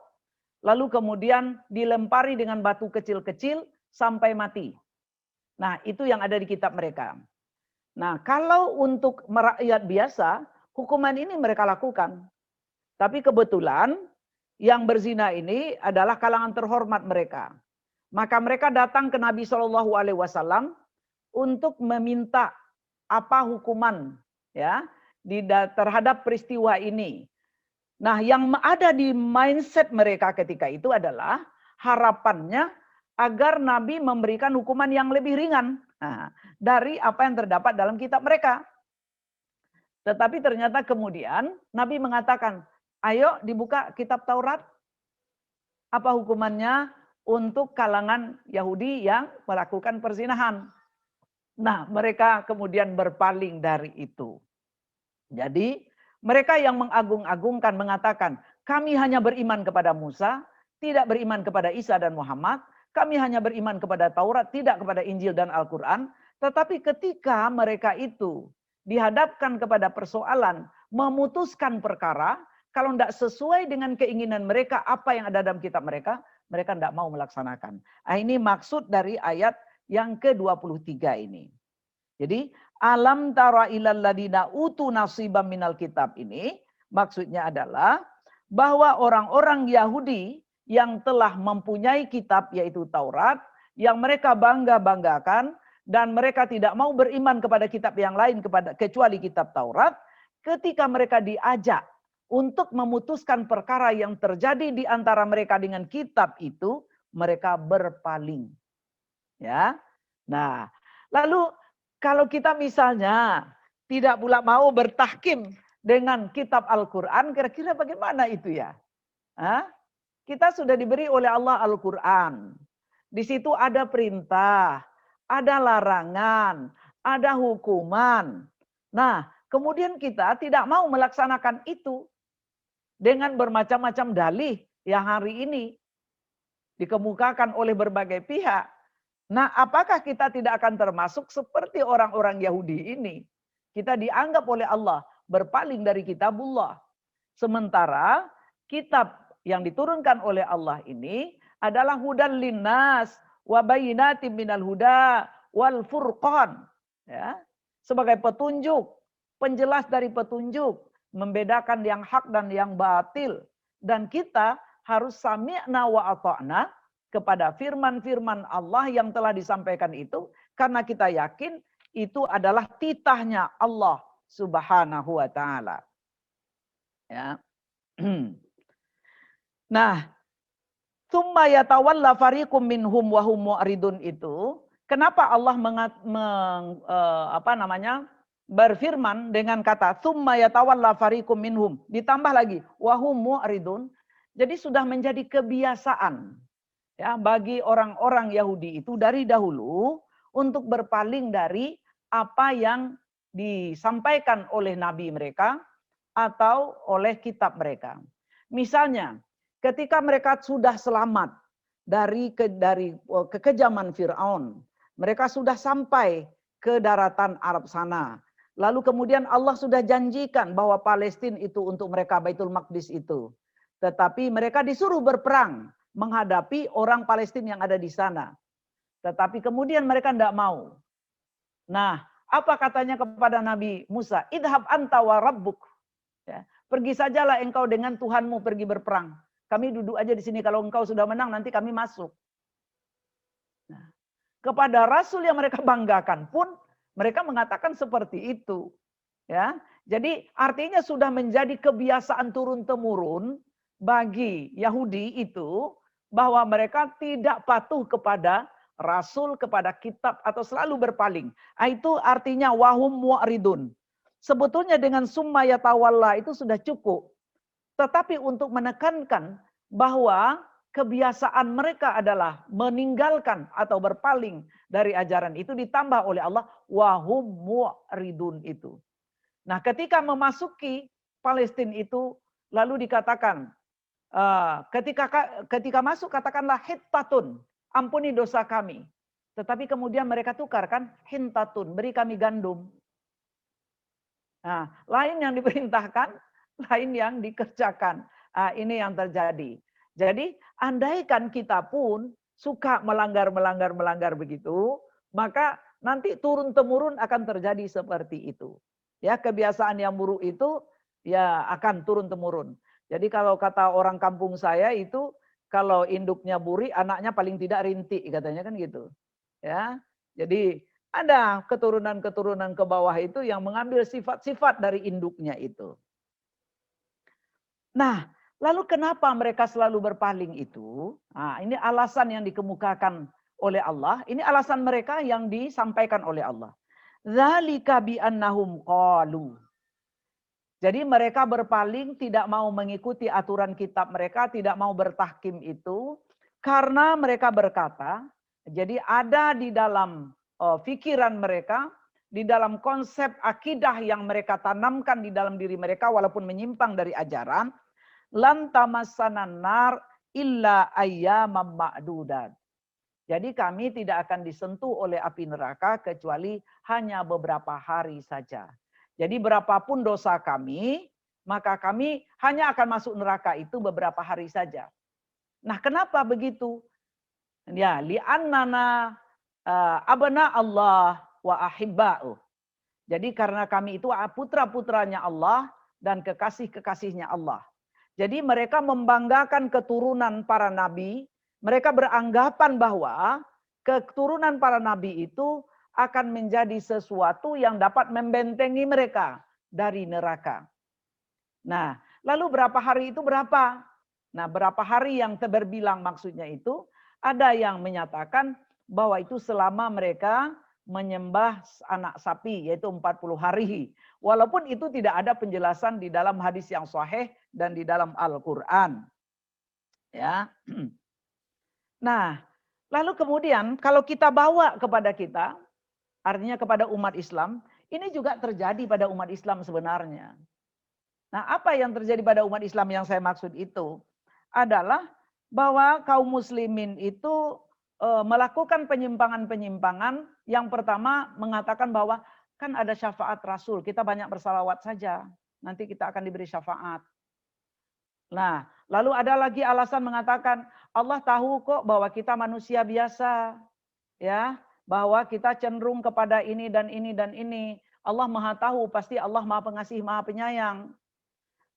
lalu kemudian dilempari dengan batu kecil-kecil sampai mati. Nah, itu yang ada di kitab mereka. Nah, kalau untuk rakyat biasa, hukuman ini mereka lakukan. Tapi kebetulan yang berzina ini adalah kalangan terhormat mereka. Maka mereka datang ke Nabi SAW untuk meminta apa hukuman ya terhadap peristiwa ini. Nah, yang ada di mindset mereka ketika itu adalah harapannya agar Nabi memberikan hukuman yang lebih ringan dari apa yang terdapat dalam kitab mereka. Tetapi ternyata kemudian Nabi mengatakan, "Ayo dibuka kitab Taurat. Apa hukumannya untuk kalangan Yahudi yang melakukan perzinahan?" Nah, mereka kemudian berpaling dari itu. Jadi mereka yang mengagung-agungkan mengatakan, "Kami hanya beriman kepada Musa, tidak beriman kepada Isa dan Muhammad. Kami hanya beriman kepada Taurat, tidak kepada Injil dan Al-Quran." Tetapi ketika mereka itu dihadapkan kepada persoalan memutuskan perkara, kalau tidak sesuai dengan keinginan mereka, apa yang ada dalam kitab mereka, mereka tidak mau melaksanakan. Nah, ini maksud dari ayat yang ke-23 ini. Jadi alam tara ilal ladina utu nasibam minal kitab ini maksudnya adalah bahwa orang-orang Yahudi yang telah mempunyai kitab yaitu Taurat yang mereka bangga-banggakan dan mereka tidak mau beriman kepada kitab yang lain kecuali kitab Taurat, ketika mereka diajak untuk memutuskan perkara yang terjadi di antara mereka dengan kitab itu, mereka berpaling. Ya. Nah, lalu kalau kita misalnya tidak pula mau bertahkim dengan kitab Al-Quran, kira-kira bagaimana itu ya? Kita sudah diberi oleh Allah Al-Quran. Di situ ada perintah, ada larangan, ada hukuman. Nah, kemudian kita tidak mau melaksanakan itu dengan bermacam-macam dalih yang hari ini dikemukakan oleh berbagai pihak. Nah, apakah kita tidak akan termasuk seperti orang-orang Yahudi ini? Kita dianggap oleh Allah berpaling dari kitabullah. Sementara kitab yang diturunkan oleh Allah ini adalah hudan linnas wa bayyinatin minal huda wal furqan. Ya, sebagai petunjuk, penjelas dari petunjuk, membedakan yang hak dan yang batil. Dan kita harus sami'na wa ata'na kepada firman-firman Allah yang telah disampaikan itu, karena kita yakin itu adalah titahnya Allah Subhanahu wa taala. Ya. Nah, tsumma yatawalla fariqum minhum wa hum mu'ridun itu, kenapa Allah berfirman dengan kata tsumma yatawalla fariqum minhum, ditambah lagi wa hum mu'ridun. Jadi sudah menjadi kebiasaan ya bagi orang-orang Yahudi itu dari dahulu untuk berpaling dari apa yang disampaikan oleh nabi mereka atau oleh kitab mereka. Misalnya, ketika mereka sudah selamat dari kekejaman Firaun, mereka sudah sampai ke daratan Arab sana. Lalu kemudian Allah sudah janjikan bahwa Palestina itu untuk mereka, Baitul Maqdis itu. Tetapi mereka disuruh berperang menghadapi orang Palestina yang ada di sana. Tetapi kemudian mereka tidak mau. Nah, apa katanya kepada Nabi Musa? Idhab anta wa rabbuk. Ya, pergi sajalah engkau dengan Tuhanmu pergi berperang. Kami duduk aja di sini, kalau engkau sudah menang nanti kami masuk. Nah, kepada Rasul yang mereka banggakan pun mereka mengatakan seperti itu. Ya, jadi artinya sudah menjadi kebiasaan turun-temurun bagi Yahudi itu bahwa mereka tidak patuh kepada Rasul, kepada kitab, atau selalu berpaling. Itu artinya wahum mu'ridun. Sebetulnya dengan summa yatawalla itu sudah cukup. Tetapi untuk menekankan bahwa kebiasaan mereka adalah meninggalkan atau berpaling dari ajaran itu, ditambah oleh Allah wahum mu'ridun itu. Nah, ketika memasuki Palestina itu lalu dikatakan ketika masuk katakanlah hittatun, ampuni dosa kami. Tetapi kemudian mereka tukarkan hintatun, beri kami gandum. Nah, lain yang diperintahkan, lain yang dikerjakan. Ini yang terjadi. Jadi andaikan kita pun suka melanggar begitu, maka nanti turun-temurun akan terjadi seperti itu. Ya, kebiasaan yang buruk itu ya akan turun-temurun. Jadi kalau kata orang kampung saya itu, kalau induknya buri, anaknya paling tidak rintik, katanya kan gitu. Ya, jadi ada keturunan-keturunan ke bawah itu yang mengambil sifat-sifat dari induknya itu. Nah, lalu kenapa mereka selalu berpaling itu? Nah, ini alasan yang dikemukakan oleh Allah. Ini alasan mereka yang disampaikan oleh Allah. Dzalika bi annahum qalu. Jadi mereka berpaling, tidak mau mengikuti aturan kitab mereka, tidak mau bertahkim itu. Karena mereka berkata, jadi ada di dalam pikiran mereka, di dalam konsep akidah yang mereka tanamkan di dalam diri mereka, walaupun menyimpang dari ajaran, lan tamassanan nar illa ayyamam ma'dudat. Jadi kami tidak akan disentuh oleh api neraka kecuali hanya beberapa hari saja. Jadi berapapun dosa kami, maka kami hanya akan masuk neraka itu beberapa hari saja. Nah, kenapa begitu? Ya, li'annana abna Allah wa ahibba'u. Jadi karena kami itu putra-putranya Allah dan kekasih-kekasihnya Allah. Jadi mereka membanggakan keturunan para nabi. Mereka beranggapan bahwa keturunan para nabi itu akan menjadi sesuatu yang dapat membentengi mereka dari neraka. Nah, lalu berapa hari itu berapa? Nah, berapa hari yang terbilang maksudnya itu? Ada yang menyatakan bahwa itu selama mereka menyembah anak sapi, yaitu 40 hari. Walaupun itu tidak ada penjelasan di dalam hadis yang sahih dan di dalam Al-Quran. Ya. Nah, lalu kemudian kalau kita bawa kepada kita, artinya kepada umat Islam, ini juga terjadi pada umat Islam sebenarnya. Nah, apa yang terjadi pada umat Islam yang saya maksud itu adalah bahwa kaum muslimin itu melakukan penyimpangan-penyimpangan. Yang pertama mengatakan bahwa kan ada syafaat Rasul, kita banyak bersalawat saja, nanti kita akan diberi syafaat. Nah, lalu ada lagi alasan mengatakan Allah tahu kok bahwa kita manusia biasa, ya, bahwa kita cenderung kepada ini dan ini dan ini. Allah Maha tahu, pasti Allah Maha Pengasih, Maha Penyayang.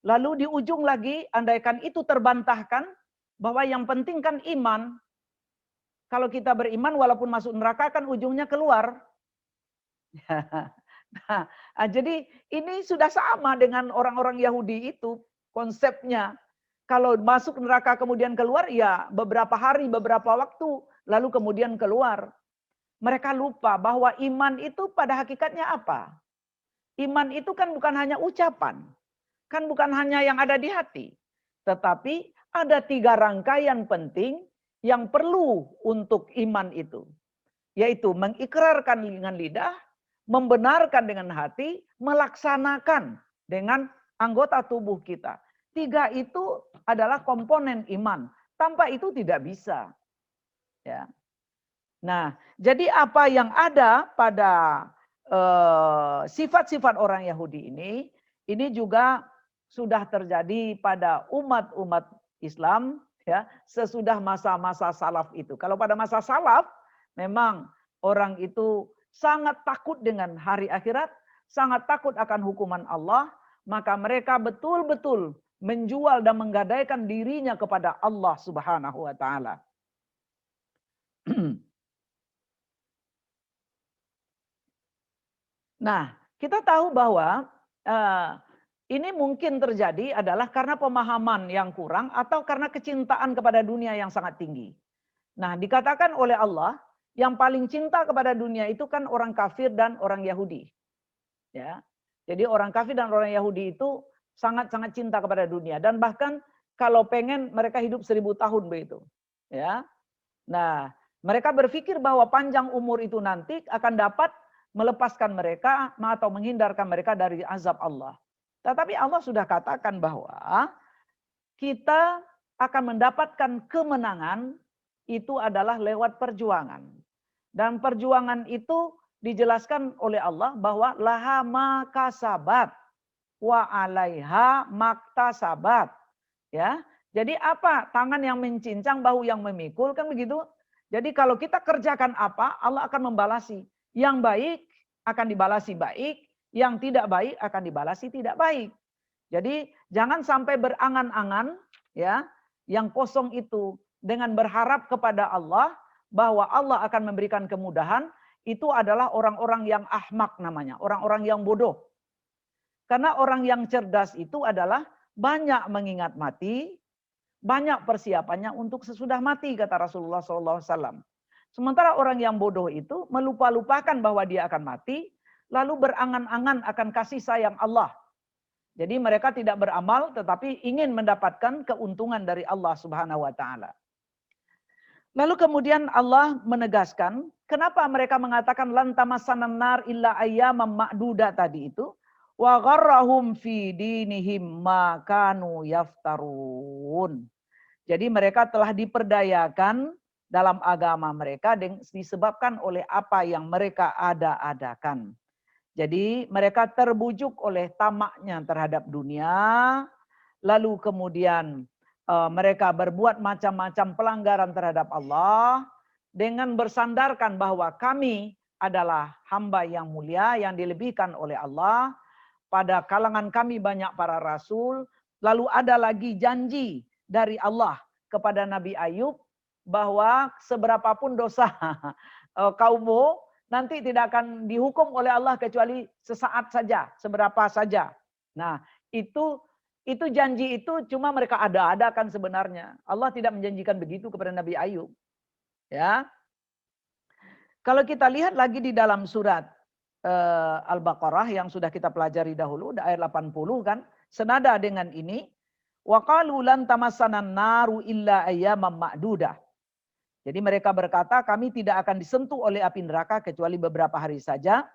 Lalu di ujung lagi, andaikan itu terbantahkan, bahwa yang penting kan iman. Kalau kita beriman walaupun masuk neraka kan ujungnya keluar. Nah, jadi ini sudah sama dengan orang-orang Yahudi itu konsepnya. Kalau masuk neraka kemudian keluar, ya beberapa hari, beberapa waktu, lalu kemudian keluar. Mereka lupa bahwa iman itu pada hakikatnya apa? Iman itu kan bukan hanya ucapan. Kan bukan hanya yang ada di hati. Tetapi ada 3 rangkaian penting yang perlu untuk iman itu. Yaitu mengikrarkan dengan lidah, membenarkan dengan hati, melaksanakan dengan anggota tubuh kita. 3 itu adalah komponen iman. Tanpa itu tidak bisa. Ya. Nah, jadi apa yang ada pada sifat-sifat orang Yahudi ini juga sudah terjadi pada umat-umat Islam, ya, sesudah masa-masa salaf itu. Kalau pada masa salaf, memang orang itu sangat takut dengan hari akhirat, sangat takut akan hukuman Allah, maka mereka betul-betul menjual dan menggadaikan dirinya kepada Allah Subhanahu wa taala. Nah, kita tahu bahwa ini mungkin terjadi adalah karena pemahaman yang kurang atau karena kecintaan kepada dunia yang sangat tinggi. Nah, dikatakan oleh Allah, yang paling cinta kepada dunia itu kan orang kafir dan orang Yahudi. Ya. Jadi orang kafir dan orang Yahudi itu sangat-sangat cinta kepada dunia, dan bahkan kalau pengen mereka hidup 1000 tahun begitu. Ya. Nah, mereka berpikir bahwa panjang umur itu nanti akan dapat melepaskan mereka atau menghindarkan mereka dari azab Allah. Tetapi Allah sudah katakan bahwa kita akan mendapatkan kemenangan itu adalah lewat perjuangan. Dan perjuangan itu dijelaskan oleh Allah bahwa laha ma kasabat wa alaiha maktasabat. Ya. Jadi apa? Tangan yang mencincang, bahu yang memikul, kan begitu? Jadi kalau kita kerjakan apa, Allah akan membalasi. Yang baik akan dibalasi baik, yang tidak baik akan dibalasi tidak baik. Jadi jangan sampai berangan-angan, ya, yang kosong itu dengan berharap kepada Allah bahwa Allah akan memberikan kemudahan. Itu adalah orang-orang yang ahmak namanya, orang-orang yang bodoh. Karena orang yang cerdas itu adalah banyak mengingat mati, banyak persiapannya untuk sesudah mati, kata Rasulullah SAW. Sementara orang yang bodoh itu melupa-lupakan bahwa dia akan mati, lalu berangan-angan akan kasih sayang Allah. Jadi mereka tidak beramal tetapi ingin mendapatkan keuntungan dari Allah Subhanahu wa taala. Lalu kemudian Allah menegaskan, kenapa mereka mengatakan lan tamassanan nar illa ayyaman ma'duda tadi itu? Wa gharrahum fi dinihim ma kanu yaftarun. Jadi mereka telah diperdayakan dalam agama mereka disebabkan oleh apa yang mereka ada-adakan. Jadi mereka terbujuk oleh tamaknya terhadap dunia, lalu kemudian mereka berbuat macam-macam pelanggaran terhadap Allah dengan bersandarkan bahwa kami adalah hamba yang mulia yang dilebihkan oleh Allah. Pada kalangan kami banyak para rasul, lalu ada lagi janji dari Allah kepada Nabi Ayub bahwa seberapapun dosa kaummu nanti tidak akan dihukum oleh Allah kecuali sesaat saja, seberapa saja. Nah, itu janji itu cuma mereka ada-adakan sebenarnya. Allah tidak menjanjikan begitu kepada Nabi Ayub. Ya. Kalau kita lihat lagi di dalam surat Al-Baqarah yang sudah kita pelajari dahulu, ayat 80 kan, senada dengan ini, wa qalu lan tamassanan naru illa ayyaman ma'dudah. Jadi mereka berkata, kami tidak akan disentuh oleh api neraka kecuali beberapa hari saja.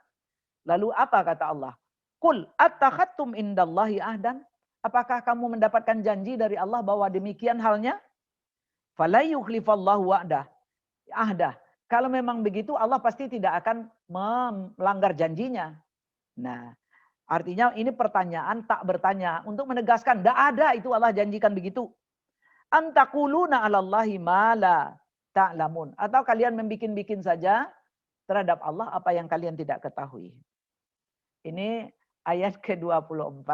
Lalu apa kata Allah? Qul attakhadtum indallahi ahdan? Apakah kamu mendapatkan janji dari Allah bahwa demikian halnya? Fala yukhlifallahu wa'dah. ahdah. Kalau memang begitu Allah pasti tidak akan melanggar janjinya. Nah, artinya ini pertanyaan tak bertanya untuk menegaskan tidak ada itu Allah janjikan begitu. Antaquluna 'alallahi ma la ta'lamun. Atau kalian membikin-bikin saja terhadap Allah apa yang kalian tidak ketahui. Ini ayat ke-24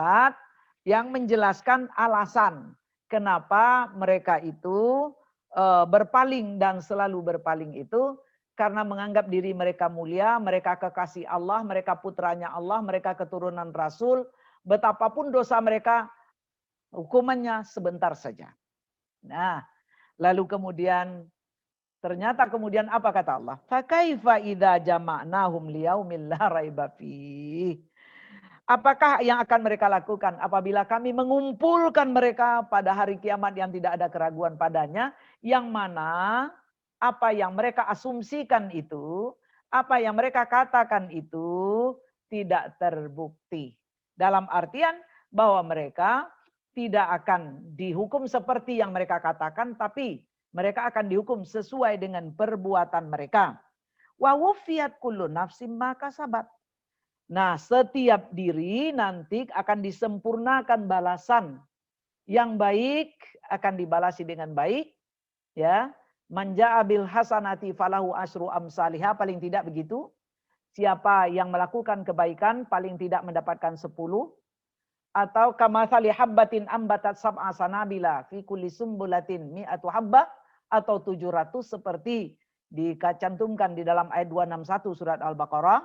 yang menjelaskan alasan kenapa mereka itu berpaling dan selalu berpaling itu karena menganggap diri mereka mulia, mereka kekasih Allah, mereka putranya Allah, mereka keturunan Rasul, betapapun dosa mereka hukumannya sebentar saja. Nah, lalu kemudian ternyata kemudian apa kata Allah? Fakaifa idza jama'nahum liyaumil la raiba fih. Apakah yang akan mereka lakukan apabila kami mengumpulkan mereka pada hari kiamat yang tidak ada keraguan padanya, yang mana apa yang mereka asumsikan itu, apa yang mereka katakan itu tidak terbukti. Dalam artian bahwa mereka tidak akan dihukum seperti yang mereka katakan, tapi mereka akan dihukum sesuai dengan perbuatan mereka. Wa wufiyat kullu nafsim ma kasabat. Nah, setiap diri nanti akan disempurnakan balasan. Yang baik akan dibalasi dengan baik, ya. Manja bil hasanati falahu asyru amsalihha, paling tidak begitu. Siapa yang melakukan kebaikan paling tidak mendapatkan 10. Atau kamatsali habbatin ambatat sab'a sanabila fi kulli sumbulatin mi'atu habba, atau 700 seperti dicantumkan di dalam ayat 261 surat Al-Baqarah,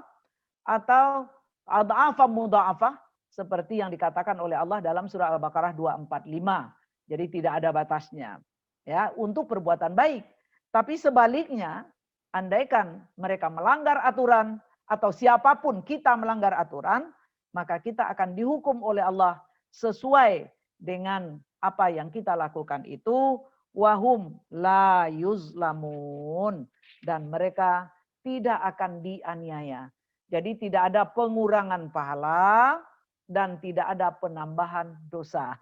atau adha'afa mudha'afah seperti yang dikatakan oleh Allah dalam surah Al-Baqarah 245. Jadi tidak ada batasnya. Ya, untuk perbuatan baik. Tapi sebaliknya, andaikan mereka melanggar aturan atau siapapun kita melanggar aturan, maka kita akan dihukum oleh Allah sesuai dengan apa yang kita lakukan itu, wahum la yuzlamun, dan mereka tidak akan dianiaya. Jadi tidak ada pengurangan pahala dan tidak ada penambahan dosa.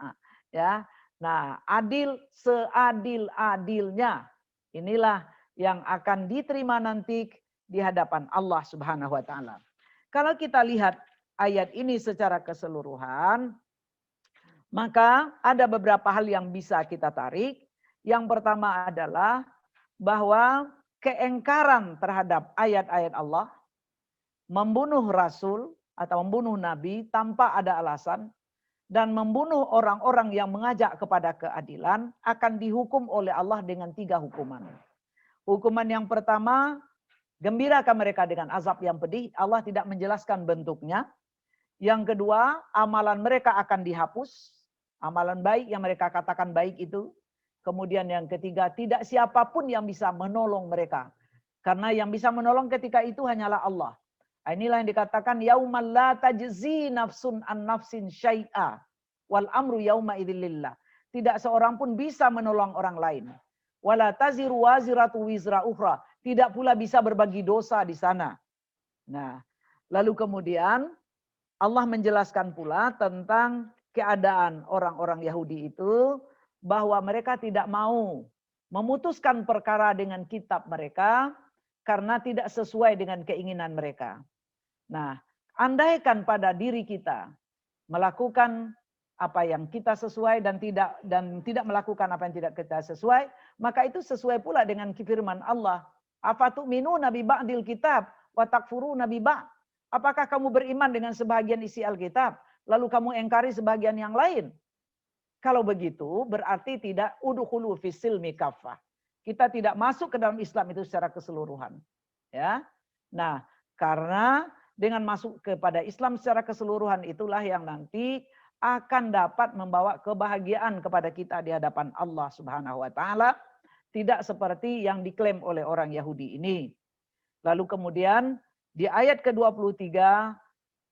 Ya. Nah, adil seadil-adilnya. Inilah yang akan diterima nanti di hadapan Allah Subhanahu wa taala. Kalau kita lihat ayat ini secara keseluruhan, maka ada beberapa hal yang bisa kita tarik. Yang pertama adalah bahwa keengkaran terhadap ayat-ayat Allah, membunuh rasul atau membunuh nabi tanpa ada alasan, dan membunuh orang-orang yang mengajak kepada keadilan akan dihukum oleh Allah dengan 3 hukuman. Hukuman yang pertama, gembirakan mereka dengan azab yang pedih. Allah tidak menjelaskan bentuknya. Yang kedua, amalan mereka akan dihapus. Amalan baik yang mereka katakan baik itu. Kemudian yang ketiga, tidak siapapun yang bisa menolong mereka. Karena yang bisa menolong ketika itu hanyalah Allah. Inilah yang dikatakan yaumal la tajzi nafsun an nafsin syai'a wal amru yauma idzil lillah. Tidak seorang pun bisa menolong orang lain. Wala taziru waziratu wizra ukhra. Tidak pula bisa berbagi dosa di sana. Nah, lalu kemudian Allah menjelaskan pula tentang keadaan orang-orang Yahudi itu, bahwa mereka tidak mau memutuskan perkara dengan kitab mereka karena tidak sesuai dengan keinginan mereka. Nah, andaikan pada diri kita melakukan apa yang kita sesuai dan tidak melakukan apa yang tidak kita sesuai, maka itu sesuai pula dengan firman Allah. Afatu'minuna bi ba'dil kitab wa takfuruna bi ba'd. Apakah kamu beriman dengan sebahagian isi Alkitab, lalu kamu engkari sebahagian yang lain? Kalau begitu, berarti tidak udkhulu fis silmi kaffah. Kita tidak masuk ke dalam Islam itu secara keseluruhan. Ya. Nah, karena dengan masuk kepada Islam secara keseluruhan itulah yang nanti akan dapat membawa kebahagiaan kepada kita di hadapan Allah Subhanahu wa taala, tidak seperti yang diklaim oleh orang Yahudi ini. Lalu kemudian di ayat ke-23,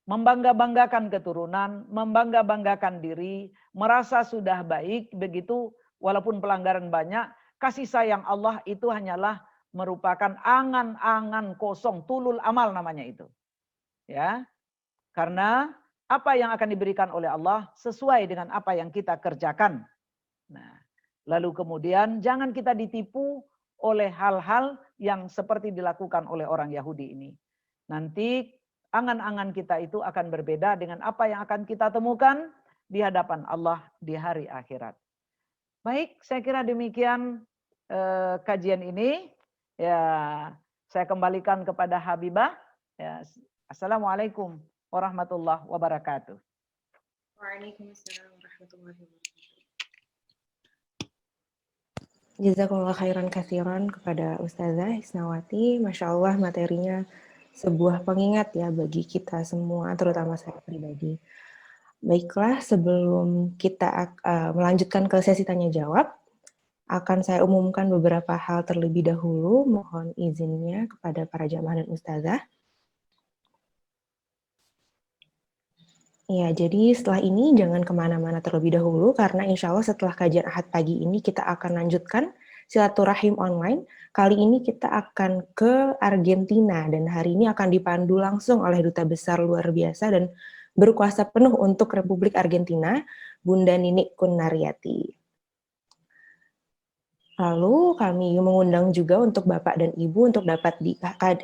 membangga-banggakan keturunan, membangga-banggakan diri, merasa sudah baik begitu walaupun pelanggaran banyak, kasih sayang Allah itu hanyalah merupakan angan-angan kosong, tulul amal namanya itu. Ya. Karena apa yang akan diberikan oleh Allah sesuai dengan apa yang kita kerjakan. Nah, lalu kemudian jangan kita ditipu oleh hal-hal yang seperti dilakukan oleh orang Yahudi ini. Nanti angan-angan kita itu akan berbeda dengan apa yang akan kita temukan di hadapan Allah di hari akhirat. Baik, saya kira demikian kajian ini. Ya, saya kembalikan kepada Habibah. Ya, Assalamualaikum warahmatullahi wabarakatuh. Waalaikumsalam warahmatullahi wabarakatuh. Jazakumullah khairan katsiran kepada Ustazah Hisnawati. Masya Allah materinya sebuah pengingat ya bagi kita semua, terutama saya pribadi. Baiklah, sebelum kita melanjutkan ke sesi tanya jawab, akan saya umumkan beberapa hal terlebih dahulu. Mohon izinnya kepada para jamaah dan Ustazah. Ya, jadi setelah ini jangan kemana-mana terlebih dahulu, karena insya Allah setelah kajian Ahad pagi ini kita akan lanjutkan silaturahim online. Kali ini kita akan ke Argentina, dan hari ini akan dipandu langsung oleh Duta Besar luar biasa dan berkuasa penuh untuk Republik Argentina, Bunda Nini Kunariati. Lalu kami mengundang juga untuk Bapak dan Ibu untuk dapat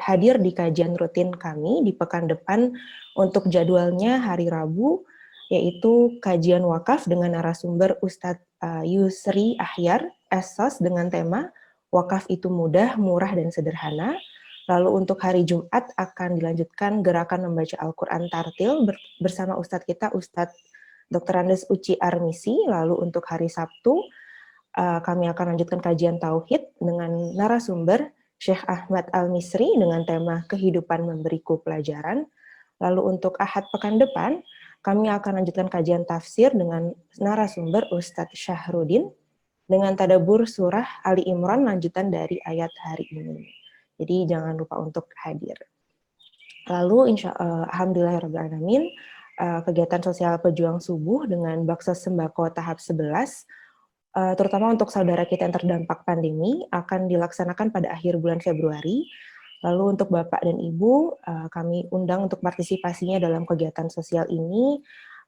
hadir di kajian rutin kami di pekan depan untuk jadwalnya hari Rabu, yaitu kajian wakaf dengan narasumber Ustadz Yusri Ahyar, Esos, dengan tema Wakaf itu mudah, murah, dan sederhana. Lalu untuk hari Jumat akan dilanjutkan gerakan membaca Al-Quran Tartil bersama Ustadz kita, Ustadz Dr. Andes Uci Armisi. Lalu untuk hari Sabtu, kami akan lanjutkan kajian Tauhid dengan narasumber Syekh Ahmad Al-Misri dengan tema Kehidupan Memberiku Pelajaran. Lalu untuk Ahad pekan depan, kami akan lanjutkan kajian tafsir dengan narasumber Ustadz Syahrudin dengan tadabbur surah Ali Imran lanjutan dari ayat hari ini. Jadi jangan lupa untuk hadir. Lalu alhamdulillahirrahmanirrahim, kegiatan sosial pejuang subuh dengan bakso sembako tahap 11, terutama untuk saudara kita yang terdampak pandemi, akan dilaksanakan pada akhir bulan Februari. Lalu untuk Bapak dan Ibu, kami undang untuk partisipasinya dalam kegiatan sosial ini,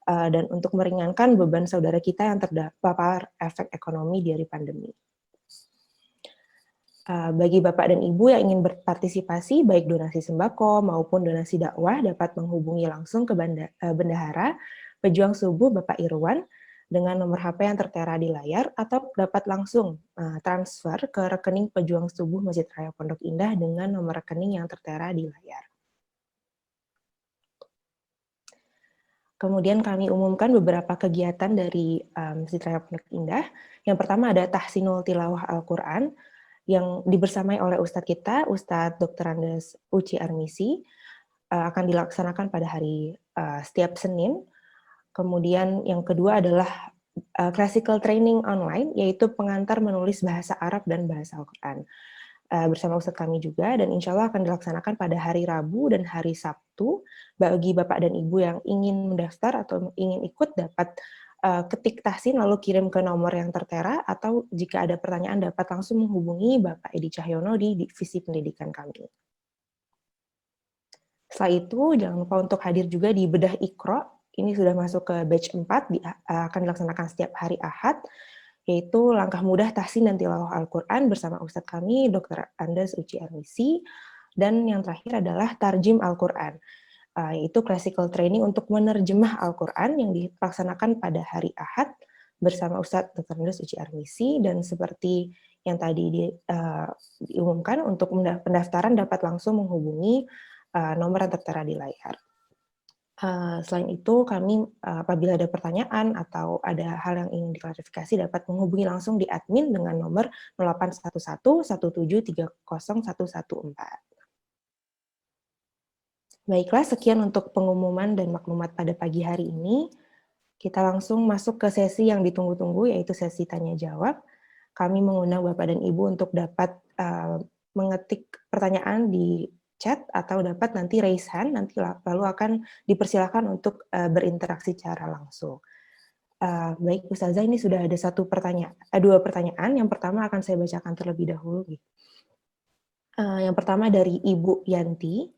dan untuk meringankan beban saudara kita yang terpapar efek ekonomi dari pandemi. Bagi Bapak dan Ibu yang ingin berpartisipasi, baik donasi sembako maupun donasi dakwah, dapat menghubungi langsung ke Bendahara Pejuang Subuh Bapak Irwan, dengan nomor HP yang tertera di layar, atau dapat langsung transfer ke rekening Pejuang Subuh Masjid Raya Pondok Indah dengan nomor rekening yang tertera di layar. Kemudian kami umumkan beberapa kegiatan dari Masjid Raya Pondok Indah. Yang pertama ada Tahsinul Tilawah Al-Quran, yang dibersamai oleh Ustadz kita, Ustadz Dr. Andes Uci Armisi, akan dilaksanakan pada hari setiap Senin. Kemudian yang kedua adalah classical training online, yaitu pengantar menulis bahasa Arab dan bahasa Al-Quran. Bersama Ustadz kami juga, dan insya Allah akan dilaksanakan pada hari Rabu dan hari Sabtu. Bagi Bapak dan Ibu yang ingin mendaftar atau ingin ikut, dapat ketik tahsin lalu kirim ke nomor yang tertera, atau jika ada pertanyaan dapat langsung menghubungi Bapak Edi Cahyono di Divisi Pendidikan kami. Setelah itu, jangan lupa untuk hadir juga di Bedah Iqra. Ini sudah masuk ke batch 4, akan dilaksanakan setiap hari Ahad, yaitu langkah mudah tahsin dan tilawah Al-Quran bersama Ustadz kami, Dr. Andes Uci Armisi. Dan yang terakhir adalah Tarjim Al-Quran, yaitu classical training untuk menerjemah Al-Quran yang dilaksanakan pada hari Ahad bersama Ustadz Dr. Andes Uci Armisi. Dan seperti yang tadi diumumkan, untuk pendaftaran dapat langsung menghubungi nomor yang tertera di layar. Selain itu, kami apabila ada pertanyaan atau ada hal yang ingin diklarifikasi dapat menghubungi langsung di admin dengan nomor 0811 1730114. Baiklah, sekian untuk pengumuman dan maklumat pada pagi hari ini. Kita langsung masuk ke sesi yang ditunggu-tunggu, yaitu sesi tanya-jawab. Kami mengundang Bapak dan Ibu untuk dapat mengetik pertanyaan di chat atau dapat nanti raise hand, nanti lalu akan dipersilakan untuk berinteraksi secara langsung. Baik, Ustazah, ini sudah ada dua pertanyaan. Yang pertama akan saya bacakan terlebih dahulu. Yang pertama dari Ibu Yanti.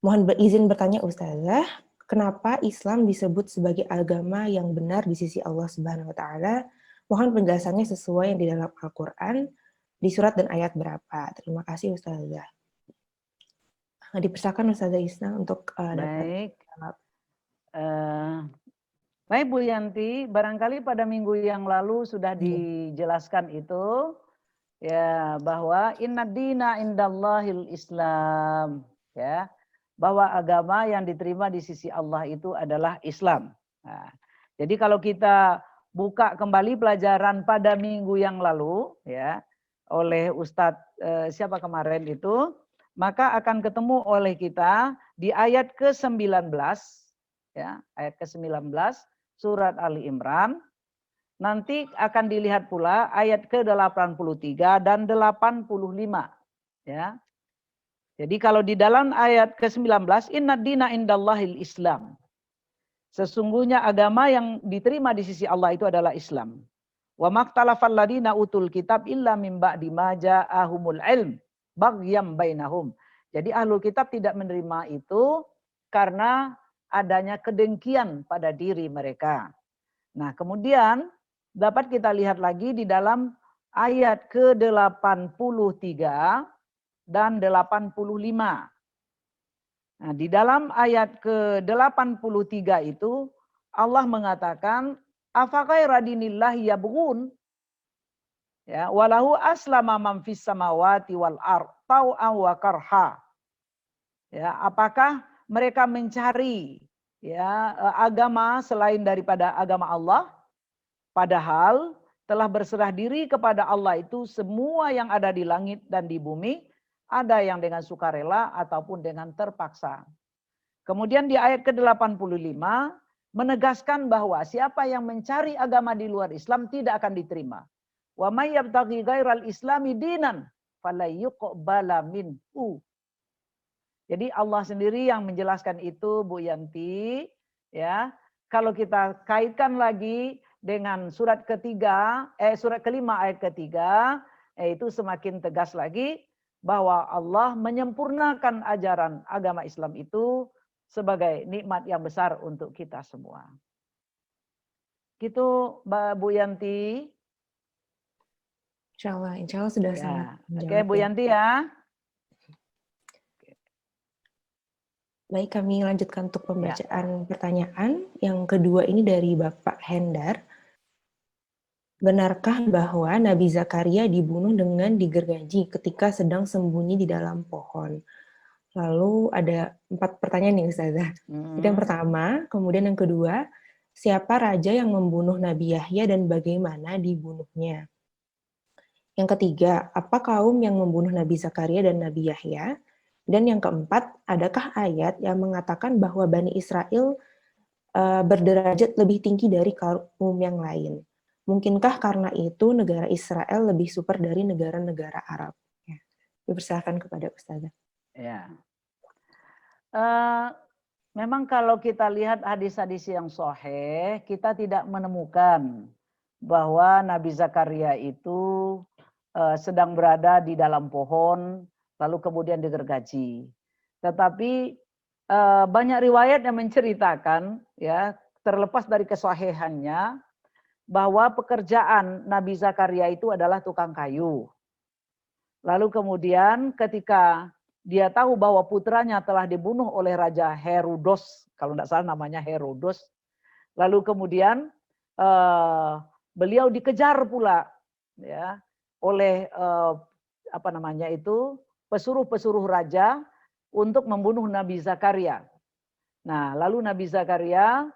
Mohon izin bertanya, Ustazah, kenapa Islam disebut sebagai agama yang benar di sisi Allah Subhanahu wa Ta'ala? Mohon penjelasannya sesuai yang di dalam Al-Quran. Di surat dan ayat berapa? Terima kasih Ustazah. Dipersilakan Ustazah Isna untuk dapat Baik. jawab. Baik Bu Yanti, barangkali pada minggu yang lalu sudah dijelaskan itu ya, bahwa inna dina indallahil Islam, ya, bahwa agama yang diterima di sisi Allah itu adalah Islam. Nah, jadi kalau kita buka kembali pelajaran pada minggu yang lalu ya oleh Ustadz siapa kemarin itu, maka akan ketemu oleh kita di ayat ke-19 ya, ayat ke-19 surat Ali Imran. Nanti akan dilihat pula ayat ke-83 dan 85 ya. Jadi kalau di dalam ayat ke-19 inna dina indallahil Islam. Sesungguhnya agama yang diterima di sisi Allah itu adalah Islam. Wa maktalafal ladina utul kitab illa mim ba'di ma ja'ahumul ilm baghyam bainahum. Jadi ahlul kitab tidak menerima itu karena adanya kedengkian pada diri mereka. Nah, kemudian dapat kita lihat lagi di dalam ayat ke-83 dan 85. Nah, di dalam ayat ke-83 itu Allah mengatakan afaqaira dinillahi yabghun ya walahu aslama man fis samawati wal ard tau'an wa karha. Ya, apakah mereka mencari ya agama selain daripada agama Allah? Padahal telah berserah diri kepada Allah itu semua yang ada di langit dan di bumi, ada yang dengan sukarela ataupun dengan terpaksa. Kemudian di ayat ke-85 menegaskan bahwa siapa yang mencari agama di luar Islam tidak akan diterima. Wa may yabtaghi ghairal islami dinan fala yuqbala minhu. Jadi Allah sendiri yang menjelaskan itu Bu Yanti ya. Kalau kita kaitkan lagi dengan surat kelima ayat ketiga, itu semakin tegas lagi bahwa Allah menyempurnakan ajaran agama Islam itu sebagai nikmat yang besar untuk kita semua. Gitu Bu Yanti. Insya Allah sudah sangat Ya. menjawab. Oke Bu Yanti ya. Baik, kami lanjutkan untuk pembacaan pertanyaan. Yang kedua ini dari Bapak Hendar. Benarkah bahwa Nabi Zakaria dibunuh dengan digergaji ketika sedang sembunyi di dalam pohon? Lalu ada 4 pertanyaan nih Ustazah. Itu yang pertama, kemudian yang kedua, siapa raja yang membunuh Nabi Yahya dan bagaimana dibunuhnya? Yang ketiga, apa kaum yang membunuh Nabi Zakaria dan Nabi Yahya? Dan yang keempat, adakah ayat yang mengatakan bahwa Bani Israel berderajat lebih tinggi dari kaum yang lain? Mungkinkah karena itu negara Israel lebih super dari negara-negara Arab? Ya. Dipersilakan kepada Ustazah. Ya. Memang kalau kita lihat hadis-hadis yang sahih, kita tidak menemukan bahwa Nabi Zakaria itu sedang berada di dalam pohon, lalu kemudian digergaji. Tetapi banyak riwayat yang menceritakan, ya, terlepas dari kesahihannya, bahwa pekerjaan Nabi Zakaria itu adalah tukang kayu. Lalu kemudian ketika dia tahu bahwa putranya telah dibunuh oleh Raja Herodos, kalau tidak salah namanya Herodos. Lalu kemudian beliau dikejar pula, ya, oleh pesuruh-pesuruh raja untuk membunuh Nabi Zakaria. Nah, lalu Nabi Zakaria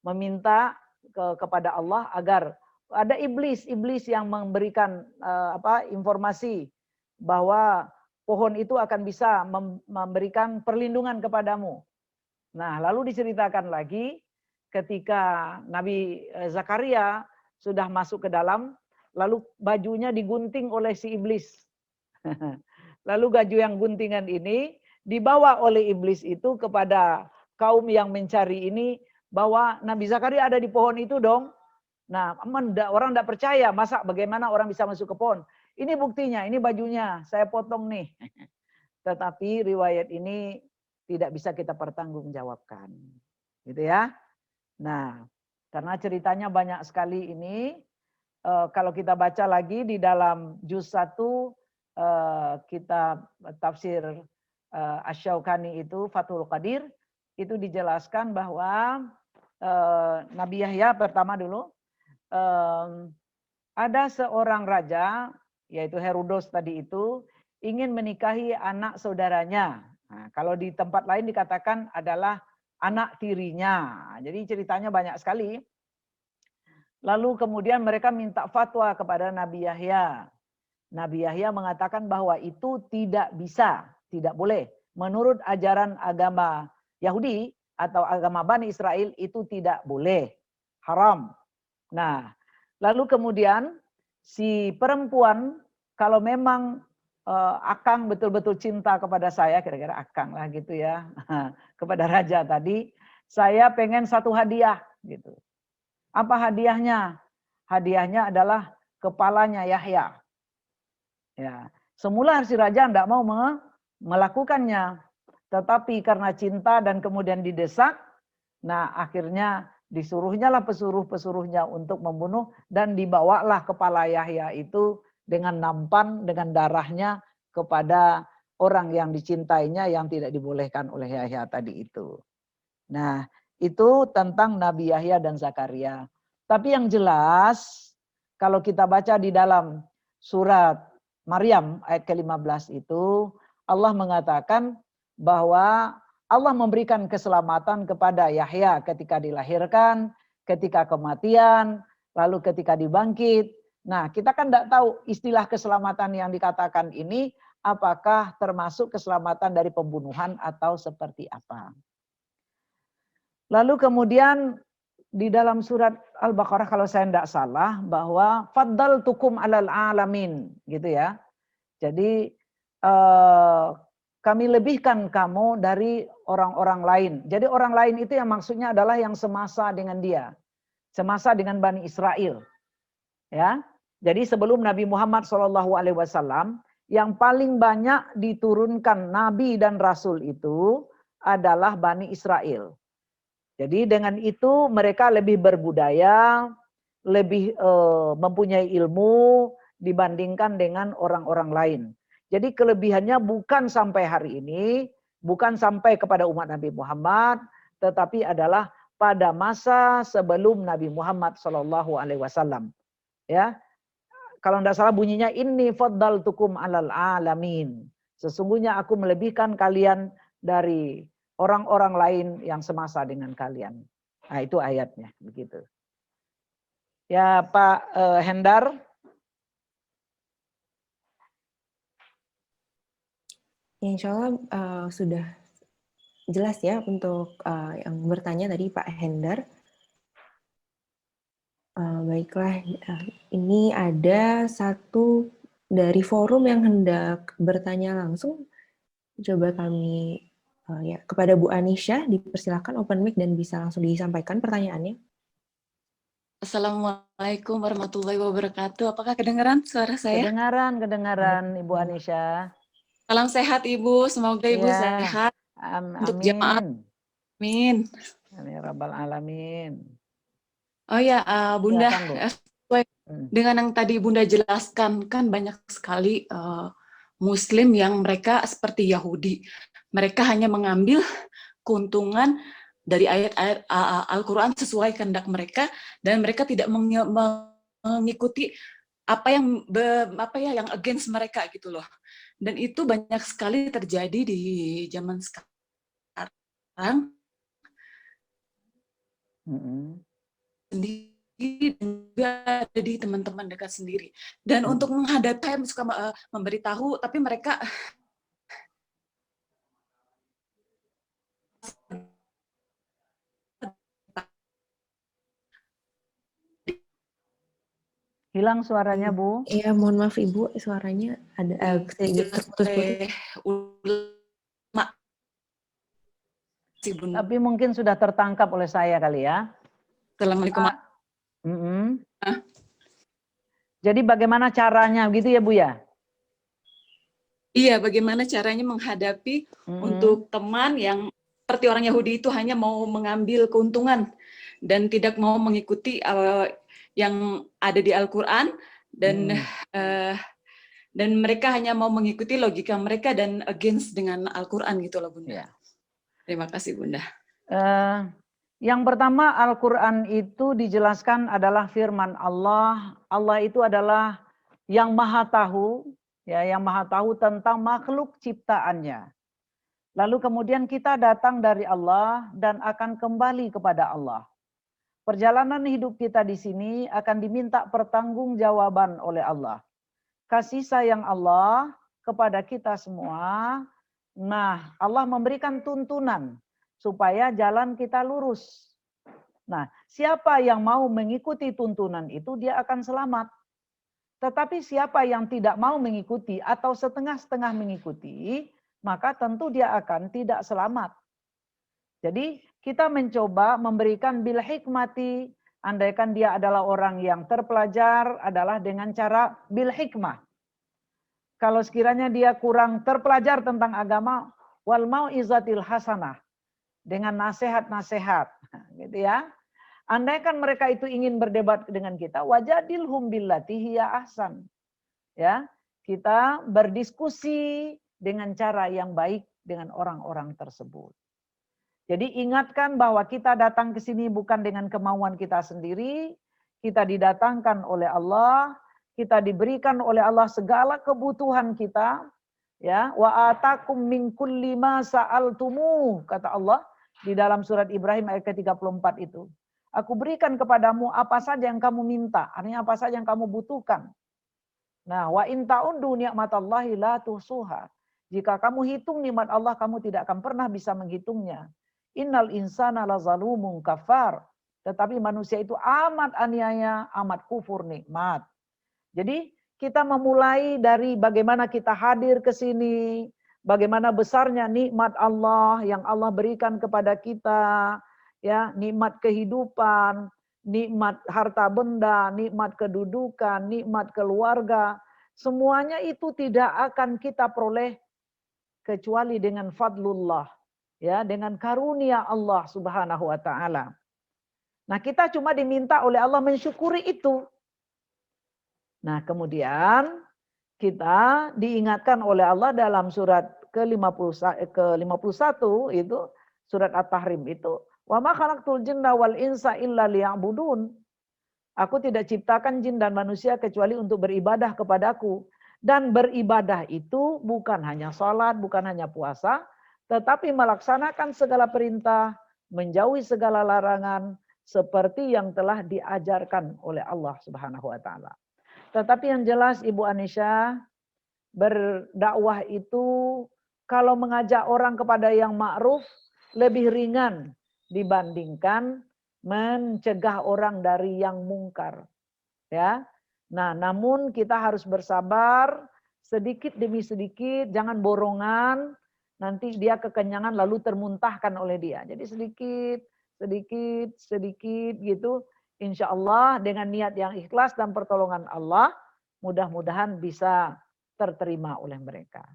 meminta kepada Allah agar ada iblis yang memberikan informasi bahwa pohon itu akan bisa memberikan perlindungan kepadamu. Nah, lalu diceritakan lagi ketika Nabi Zakaria sudah masuk ke dalam, lalu bajunya digunting oleh si iblis. Lalu baju yang guntingan ini dibawa oleh iblis itu kepada kaum yang mencari ini, bahwa Nabi Zakaria ada di pohon itu dong. Nah, orang tidak percaya, masa bagaimana orang bisa masuk ke pohon? Ini buktinya, ini bajunya, saya potong nih. Tetapi riwayat ini tidak bisa kita pertanggungjawabkan. Gitu ya. Nah, karena ceritanya banyak sekali ini, kalau kita baca lagi di dalam juz 1 kitab tafsir Asy-Syaukani itu Fathul Qadir, itu dijelaskan bahwa Nabi Yahya pertama dulu, ada seorang raja, yaitu Herodos tadi itu, ingin menikahi anak saudaranya. Nah, kalau di tempat lain dikatakan adalah anak tirinya. Jadi ceritanya banyak sekali. Lalu kemudian mereka minta fatwa kepada Nabi Yahya. Nabi Yahya mengatakan bahwa itu tidak bisa, tidak boleh. Menurut ajaran agama Yahudi atau agama Bani Israel itu tidak boleh. Haram. Nah, lalu kemudian si perempuan kalau memang Akang betul-betul cinta kepada saya, kira-kira Akang lah gitu ya, kepada raja tadi, saya pengen satu hadiah gitu. Apa hadiahnya? Hadiahnya adalah kepalanya Yahya. Ya, semula si raja tidak mau melakukannya, tetapi karena cinta dan kemudian didesak, nah akhirnya disuruhnya lah pesuruh-pesuruhnya untuk membunuh dan dibawalah kepala Yahya itu dengan nampan, dengan darahnya kepada orang yang dicintainya yang tidak dibolehkan oleh Yahya tadi itu. Nah, itu tentang Nabi Yahya dan Zakaria. Tapi yang jelas, kalau kita baca di dalam surat Maryam ayat ke-15 itu, Allah mengatakan bahwa Allah memberikan keselamatan kepada Yahya ketika dilahirkan, ketika kematian, lalu ketika dibangkit. Nah, kita kan tidak tahu istilah keselamatan yang dikatakan ini apakah termasuk keselamatan dari pembunuhan atau seperti apa. Lalu kemudian di dalam surat Al-Baqarah kalau saya tidak salah bahwa faddaltukum alal alamin gitu ya. Jadi kami lebihkan kamu dari orang-orang lain. Jadi orang lain itu yang maksudnya adalah yang semasa dengan dia. Semasa dengan Bani Israel. Ya. Jadi sebelum Nabi Muhammad SAW yang paling banyak diturunkan nabi dan rasul itu adalah Bani Israel. Jadi dengan itu mereka lebih berbudaya, lebih mempunyai ilmu dibandingkan dengan orang-orang lain. Jadi kelebihannya bukan sampai hari ini, bukan sampai kepada umat Nabi Muhammad, tetapi adalah pada masa sebelum Nabi Muhammad SAW. Ya, kalau tidak salah bunyinya inni faddaltukum alal alamin. Sesungguhnya aku melebihkan kalian dari orang-orang lain yang semasa dengan kalian. Nah, itu ayatnya begitu. Ya, Pak Hendar. Ya, insya Allah sudah jelas ya untuk yang bertanya tadi Pak Hendar. Baiklah, ini ada satu dari forum yang hendak bertanya langsung. Coba kami ya kepada Bu Anisha dipersilakan open mic dan bisa langsung disampaikan pertanyaannya. Assalamualaikum warahmatullahi wabarakatuh. Apakah kedengaran suara saya? Kedengaran Ibu Anisha. Salam sehat Ibu, semoga Ibu sehat. Untuk jemaah. Amin. Amin rabbal alamin. Oh ya, Bunda, sesuai dengan yang tadi Bunda jelaskan, kan banyak sekali Muslim yang mereka seperti Yahudi. Mereka hanya mengambil keuntungan dari ayat-ayat Al-Quran sesuai kehendak mereka, dan mereka tidak mengikuti apa yang against mereka gitu loh. Dan itu banyak sekali terjadi di zaman sekarang. Sendiri juga ada di teman-teman dekat sendiri. Dan untuk menghadapi, saya suka memberitahu, tapi mereka hilang suaranya, Bu. Iya, mohon maaf Ibu, suaranya ada terputus-putus. Tapi mungkin sudah tertangkap oleh saya kali ya. Assalamualaikum. Jadi bagaimana caranya gitu ya Bu ya? Iya, bagaimana caranya menghadapi untuk teman yang seperti orang Yahudi itu hanya mau mengambil keuntungan dan tidak mau mengikuti yang ada di Al-Quran dan mereka hanya mau mengikuti logika mereka dan against dengan Al-Quran gitu loh Bunda. Ya. Terima kasih Bunda. Yang pertama, Al-Quran itu dijelaskan adalah firman Allah. Allah itu adalah yang maha tahu, ya, yang maha tahu tentang makhluk ciptaannya. Lalu kemudian kita datang dari Allah dan akan kembali kepada Allah. Perjalanan hidup kita di sini akan diminta pertanggungjawaban oleh Allah. Kasih sayang Allah kepada kita semua. Nah, Allah memberikan tuntunan supaya jalan kita lurus. Nah, siapa yang mau mengikuti tuntunan itu dia akan selamat. Tetapi siapa yang tidak mau mengikuti atau setengah-setengah mengikuti, maka tentu dia akan tidak selamat. Jadi kita mencoba memberikan bil hikmati, andaikan dia adalah orang yang terpelajar adalah dengan cara bil hikmah. Kalau sekiranya dia kurang terpelajar tentang agama, wal mau'izatil hasanah, dengan nasihat-nasihat, gitu ya. Andaikan mereka itu ingin berdebat dengan kita, wajadilhum billati hiya ahsan. Ya, kita berdiskusi dengan cara yang baik dengan orang-orang tersebut. Jadi ingatkan bahwa kita datang ke sini bukan dengan kemauan kita sendiri, kita didatangkan oleh Allah, kita diberikan oleh Allah segala kebutuhan kita, ya, wa atakum min kulli ma sa'altumu, kata Allah di dalam surat Ibrahim ayat ke-34 itu. Aku berikan kepadamu apa saja yang kamu minta, artinya apa saja yang kamu butuhkan. Nah, wa in ta'uddu ni'matallahi la tuhsuha. Jika kamu hitung nikmat Allah, kamu tidak akan pernah bisa menghitungnya. Innal insana lazalumun kafar. Tetapi manusia itu amat aniaya, amat kufur nikmat. Jadi kita memulai dari bagaimana kita hadir ke sini, bagaimana besarnya nikmat Allah yang Allah berikan kepada kita, ya, nikmat kehidupan, nikmat harta benda, nikmat kedudukan, nikmat keluarga, semuanya itu tidak akan kita peroleh kecuali dengan fadlullah, ya, dengan karunia Allah Subhanahu wa taala. Nah, kita cuma diminta oleh Allah mensyukuri itu. Nah, kemudian kita diingatkan oleh Allah dalam surat ke-51 itu, surat At-Tahrim itu, wa ma khalaqtul jinna wal insa illa liya'budun. Aku tidak ciptakan jin dan manusia kecuali untuk beribadah kepadaku. Dan beribadah itu bukan hanya sholat, bukan hanya puasa, tetapi melaksanakan segala perintah, menjauhi segala larangan, seperti yang telah diajarkan oleh Allah Subhanahu wa taala. Tetapi yang jelas Ibu Anisha, berdakwah itu kalau mengajak orang kepada yang ma'ruf lebih ringan dibandingkan mencegah orang dari yang mungkar. Ya. Nah, namun kita harus bersabar sedikit demi sedikit, jangan borongan, nanti dia kekenyangan lalu termuntahkan oleh dia. Jadi sedikit gitu. Insya Allah dengan niat yang ikhlas dan pertolongan Allah, mudah-mudahan bisa terterima oleh mereka.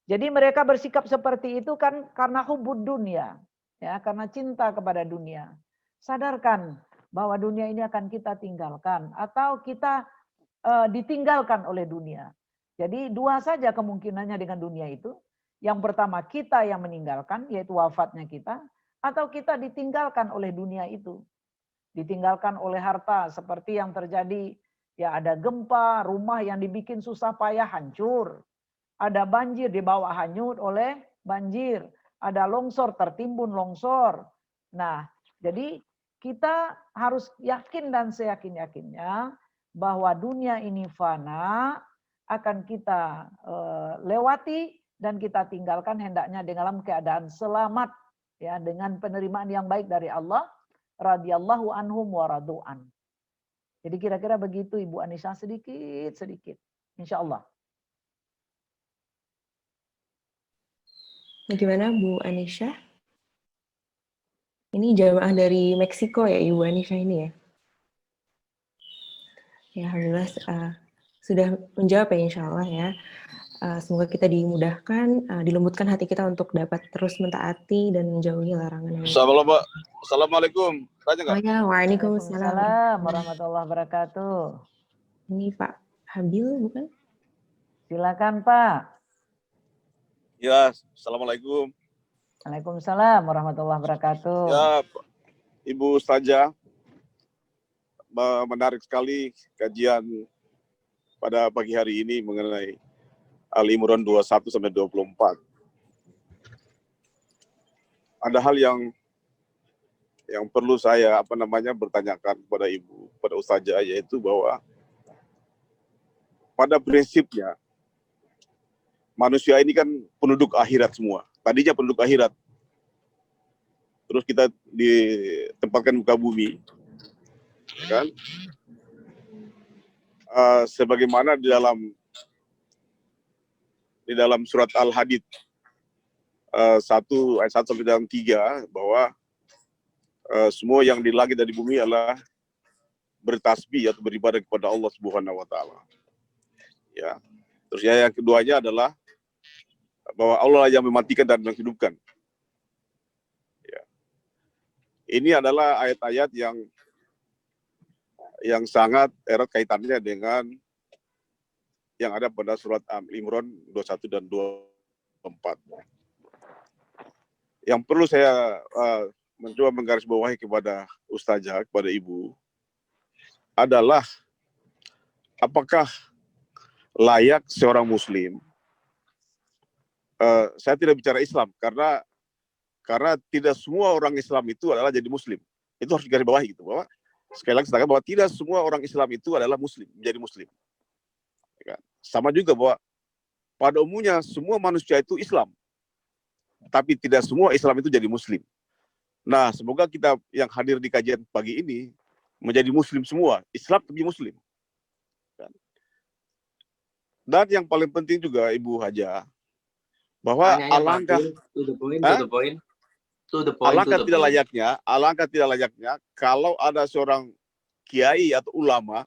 Jadi mereka bersikap seperti itu kan karena hubud dunia, ya, karena cinta kepada dunia. Sadarkan bahwa dunia ini akan kita tinggalkan atau kita ditinggalkan oleh dunia. Jadi dua saja kemungkinannya dengan dunia itu. Yang pertama kita yang meninggalkan, yaitu wafatnya kita, atau kita ditinggalkan oleh dunia itu. Ditinggalkan oleh harta seperti yang terjadi, ya, ada gempa, rumah yang dibikin susah payah hancur. Ada banjir dibawa hanyut oleh banjir. Ada longsor tertimbun longsor. Nah, jadi kita harus yakin dan seyakin-yakinnya bahwa dunia ini fana, akan kita lewati dan kita tinggalkan hendaknya dalam keadaan selamat, ya, dengan penerimaan yang baik dari Allah. Radhiyallahu anhum wa radu'an. Jadi kira-kira begitu Ibu Anisha, sedikit. Insya Allah. Bagaimana Bu Anisha? Ini jamaah dari Meksiko ya Ibu Anisha ini ya? Ya, alhamdulillah sudah menjawab ya insya Allah ya. Semoga kita dimudahkan, dilembutkan hati kita untuk dapat terus mentaati dan menjauhi larangan. Assalamualaikum. Tanya nggak? Oh ya, waalaikumsalam. Waalaikumsalam warahmatullahi wabarakatuh. Ini Pak Habil bukan? Silakan Pak. Ya, assalamualaikum. Waalaikumsalam warahmatullahi wabarakatuh. Ya, Ibu Ustazah, menarik sekali kajian pada pagi hari ini mengenai Ali Imran 21 sampai 24. Ada hal yang perlu saya bertanyakan kepada Ibu, pada Ustazah, yaitu bahwa pada prinsipnya manusia ini kan penduduk akhirat semua. Tadinya penduduk akhirat. Terus kita ditempatkan muka bumi, kan? Sebagaimana di dalam surat Al-Hadid 1 ayat 1 sampai 3 bahwa semua yang di langit dan di bumi adalah bertasbih atau beribadah kepada Allah Subhanahu wa taala. Ya. Terus yang keduanya adalah bahwa Allah yang mematikan dan menghidupkan. Ya. Ini adalah ayat-ayat yang sangat erat kaitannya dengan yang ada pada surat Al-Imran 21 dan 24. Yang perlu saya mencoba menggarisbawahi kepada Ustazah, kepada Ibu, adalah apakah layak seorang Muslim, saya tidak bicara Islam, karena tidak semua orang Islam itu adalah jadi Muslim. Itu harus digarisbawahi gitu, bahwa sekali lagi saya katakan bahwa tidak semua orang Islam itu adalah Muslim, menjadi Muslim. Sama juga bahwa pada umumnya semua manusia itu Islam, tapi tidak semua Islam itu jadi Muslim. Nah, semoga kita yang hadir di kajian pagi ini menjadi Muslim semua, Islam tapi Muslim. Dan yang paling penting juga Ibu Hajah, bahwa alangkah tidak layaknya kalau ada seorang kiai atau ulama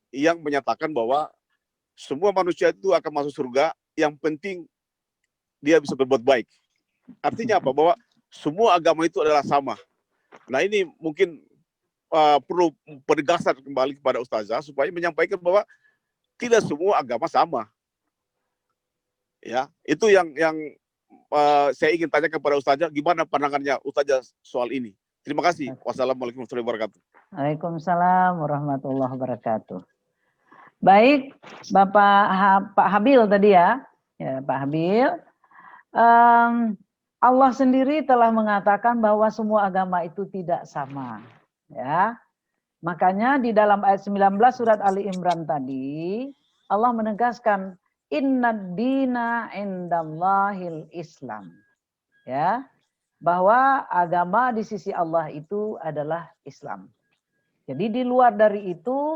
yang menyatakan bahwa semua manusia itu akan masuk surga, yang penting dia bisa berbuat baik. Artinya apa? Bahwa semua agama itu adalah sama. Nah, ini mungkin perlu penegasan kembali kepada Ustazah supaya menyampaikan bahwa tidak semua agama sama. Ya, itu yang saya ingin tanya kepada Ustazah, gimana pandangannya Ustazah soal ini. Terima kasih. Wassalamualaikum warahmatullahi wabarakatuh. Waalaikumsalam warahmatullahi wabarakatuh. Baik, Pak Habil tadi ya Pak Habil. Allah sendiri telah mengatakan bahwa semua agama itu tidak sama. Ya, makanya di dalam ayat 19 surat Ali Imran tadi Allah menegaskan innad dina indallahil Islam. Ya, bahwa agama di sisi Allah itu adalah Islam. Jadi di luar dari itu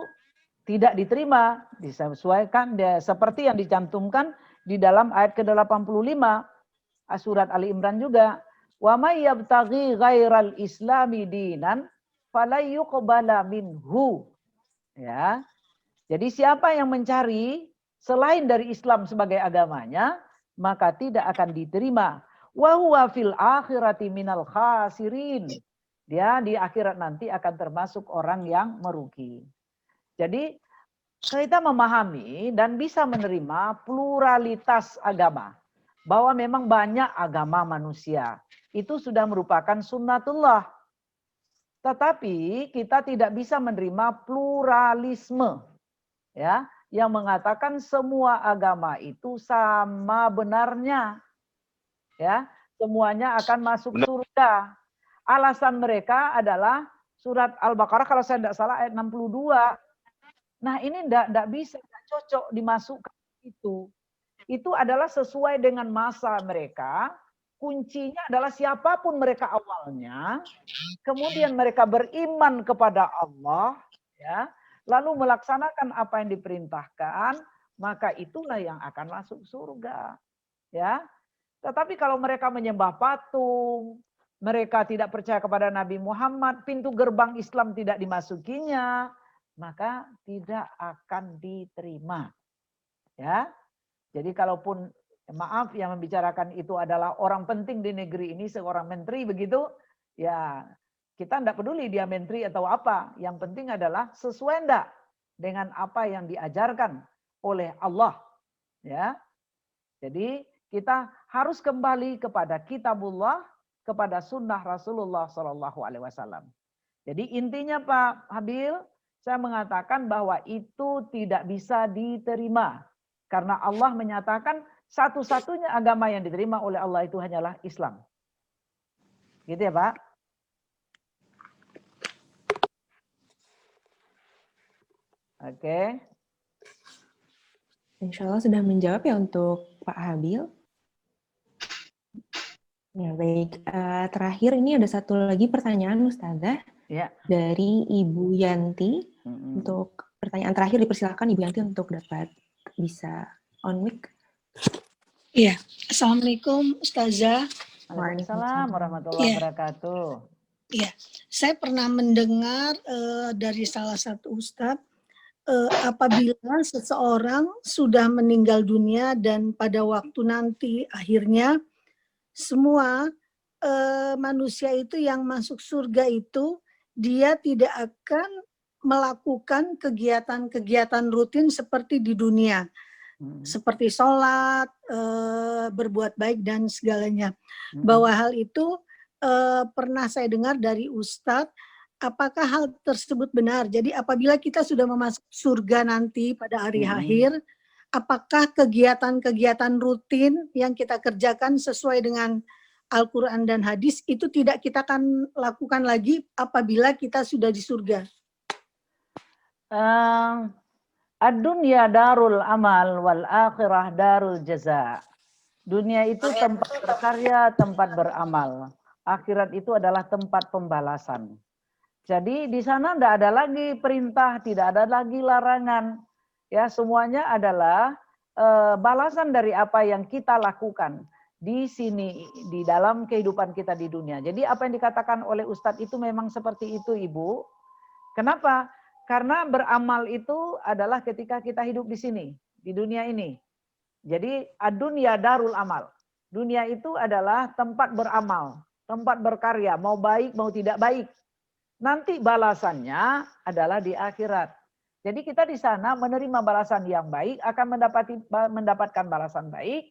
tidak diterima, disesuaikan seperti yang dicantumkan di dalam ayat ke-85 surat Ali Imran juga. Wa may yabtaghi ghairal islami dinan falayuqbala minhu. Ya. Jadi siapa yang mencari selain dari Islam sebagai agamanya, maka tidak akan diterima. Wa huwa fil akhirati minal khasirin. Dia di akhirat nanti akan termasuk orang yang merugi. Jadi kita memahami dan bisa menerima pluralitas agama. Bahwa memang banyak agama manusia. Itu sudah merupakan sunnatullah. Tetapi kita tidak bisa menerima pluralisme. Ya, yang mengatakan semua agama itu sama benarnya. Ya, semuanya akan masuk surga. Alasan mereka adalah surat Al-Baqarah kalau saya tidak salah ayat 62. Nah, ini tidak bisa, tidak cocok dimasukkan itu. Itu adalah sesuai dengan masa mereka. Kuncinya adalah siapapun mereka awalnya, kemudian mereka beriman kepada Allah, ya, lalu melaksanakan apa yang diperintahkan, maka itulah yang akan masuk surga. Ya. Tetapi kalau mereka menyembah patung, mereka tidak percaya kepada Nabi Muhammad, pintu gerbang Islam tidak dimasukinya, maka tidak akan diterima. Ya. Jadi kalaupun maaf yang membicarakan itu adalah orang penting di negeri ini, seorang menteri begitu, ya kita tidak peduli dia menteri atau apa. Yang penting adalah sesuai enggak dengan apa yang diajarkan oleh Allah. Ya, jadi kita harus kembali kepada kitabullah, kepada sunnah Rasulullah SAW. Jadi intinya Pak Habil, saya mengatakan bahwa itu tidak bisa diterima. Karena Allah menyatakan satu-satunya agama yang diterima oleh Allah itu hanyalah Islam. Gitu ya Pak? Oke. Insya Allah sudah menjawab ya untuk Pak Habil. Ya baik, terakhir ini ada satu lagi pertanyaan Ustazah Ya. dari Ibu Yanti. Untuk pertanyaan terakhir dipersilakan Ibu Yanti untuk dapat bisa on mic. Iya, Assalamualaikum Ustazah. Waalaikumsalam warahmatullahi wabarakatuh. Iya, saya pernah mendengar dari salah satu ustadz, apabila seseorang sudah meninggal dunia dan pada waktu nanti akhirnya semua manusia itu yang masuk surga itu dia tidak akan melakukan kegiatan-kegiatan rutin seperti di dunia. Seperti sholat, berbuat baik dan segalanya. Bahwa hal itu pernah saya dengar dari Ustadz, apakah hal tersebut benar? Jadi apabila kita sudah memasuki surga nanti pada hari akhir, apakah kegiatan-kegiatan rutin yang kita kerjakan sesuai dengan Al-Quran dan hadis itu tidak kita akan lakukan lagi apabila kita sudah di surga? Ad-dunya darul amal wal akhirah darul jaza. Dunia itu tempat berkarya, tempat beramal. Akhirat itu adalah tempat pembalasan. Jadi di sana tidak ada lagi perintah, tidak ada lagi larangan. Ya, semuanya adalah balasan dari apa yang kita lakukan di sini, di dalam kehidupan kita di dunia. Jadi apa yang dikatakan oleh Ustadz itu memang seperti itu Ibu. Kenapa? Karena beramal itu adalah ketika kita hidup di sini, di dunia ini. Jadi ad-dunya darul amal. Dunia itu adalah tempat beramal, tempat berkarya, mau baik mau tidak baik. Nanti balasannya adalah di akhirat. Jadi kita di sana menerima balasan yang baik akan mendapatkan balasan baik,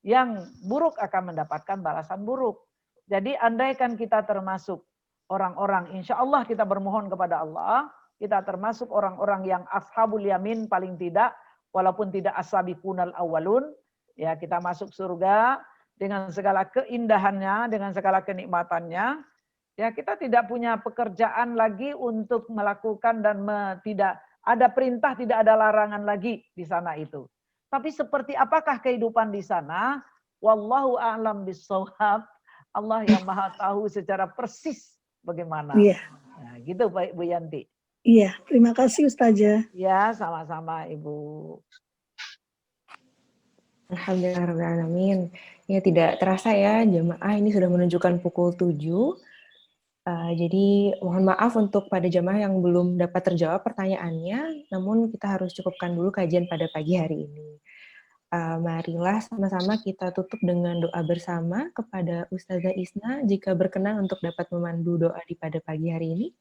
yang buruk akan mendapatkan balasan buruk. Jadi andaikan kita termasuk orang-orang, insya Allah kita bermohon kepada Allah, kita termasuk orang-orang yang ashabul yamin paling tidak, walaupun tidak as-sabiqunal awwalun, ya kita masuk surga dengan segala keindahannya, dengan segala kenikmatannya. Ya kita tidak punya pekerjaan lagi untuk melakukan dan tidak ada perintah, tidak ada larangan lagi di sana itu. Tapi seperti apakah kehidupan di sana? Wallahu a'lam bishawab. Allah yang Maha tahu secara persis bagaimana. Iya. Nah, gitu Pak Bu Yanti. Iya, terima kasih Ustazah. Ya, sama-sama Ibu. Alhamdulillahirrahmanirrahim. Ya tidak terasa ya jamaah ini sudah menunjukkan pukul 7. Jadi mohon maaf untuk pada jamaah yang belum dapat terjawab pertanyaannya, namun kita harus cukupkan dulu kajian pada pagi hari ini. Marilah sama-sama kita tutup dengan doa bersama kepada Ustazah Isna jika berkenan untuk dapat memandu doa di pada pagi hari ini.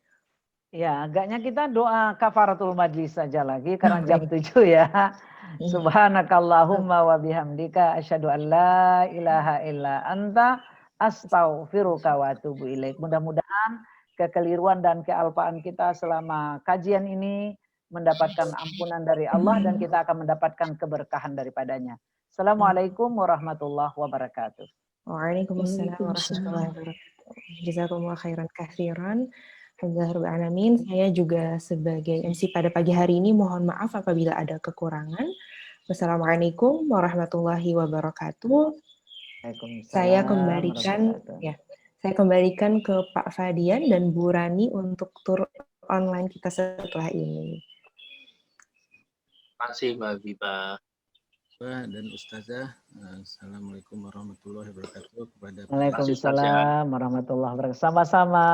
Ya, agaknya kita doa kafaratul majlis saja lagi karena jam 7 ya. Subhanakallahumma wa bihamdika asyhadu an la ilaha illa anta astaghfiruka wa atubu ilaik. Mudah-mudahan kekeliruan dan kealpaan kita selama kajian ini mendapatkan ampunan dari Allah dan kita akan mendapatkan keberkahan daripadanya. Assalamualaikum warahmatullahi wabarakatuh. Waalaikumsalam warahmatullahi wabarakatuh. Jazakumullah khairan katsiran. Alhamdulillahirrahmanirrahim. Saya juga sebagai MC pada pagi hari ini mohon maaf apabila ada kekurangan. Wassalamualaikum warahmatullahi wabarakatuh. Saya kembalikan ke Pak Fadian dan Bu Rani untuk tur online kita setelah ini. Terima kasih Mbak Biba dan Ustazah. Assalamualaikum warahmatullahi wabarakatuh. Waalaikumsalam warahmatullahi wabarakatuh. Sama-sama.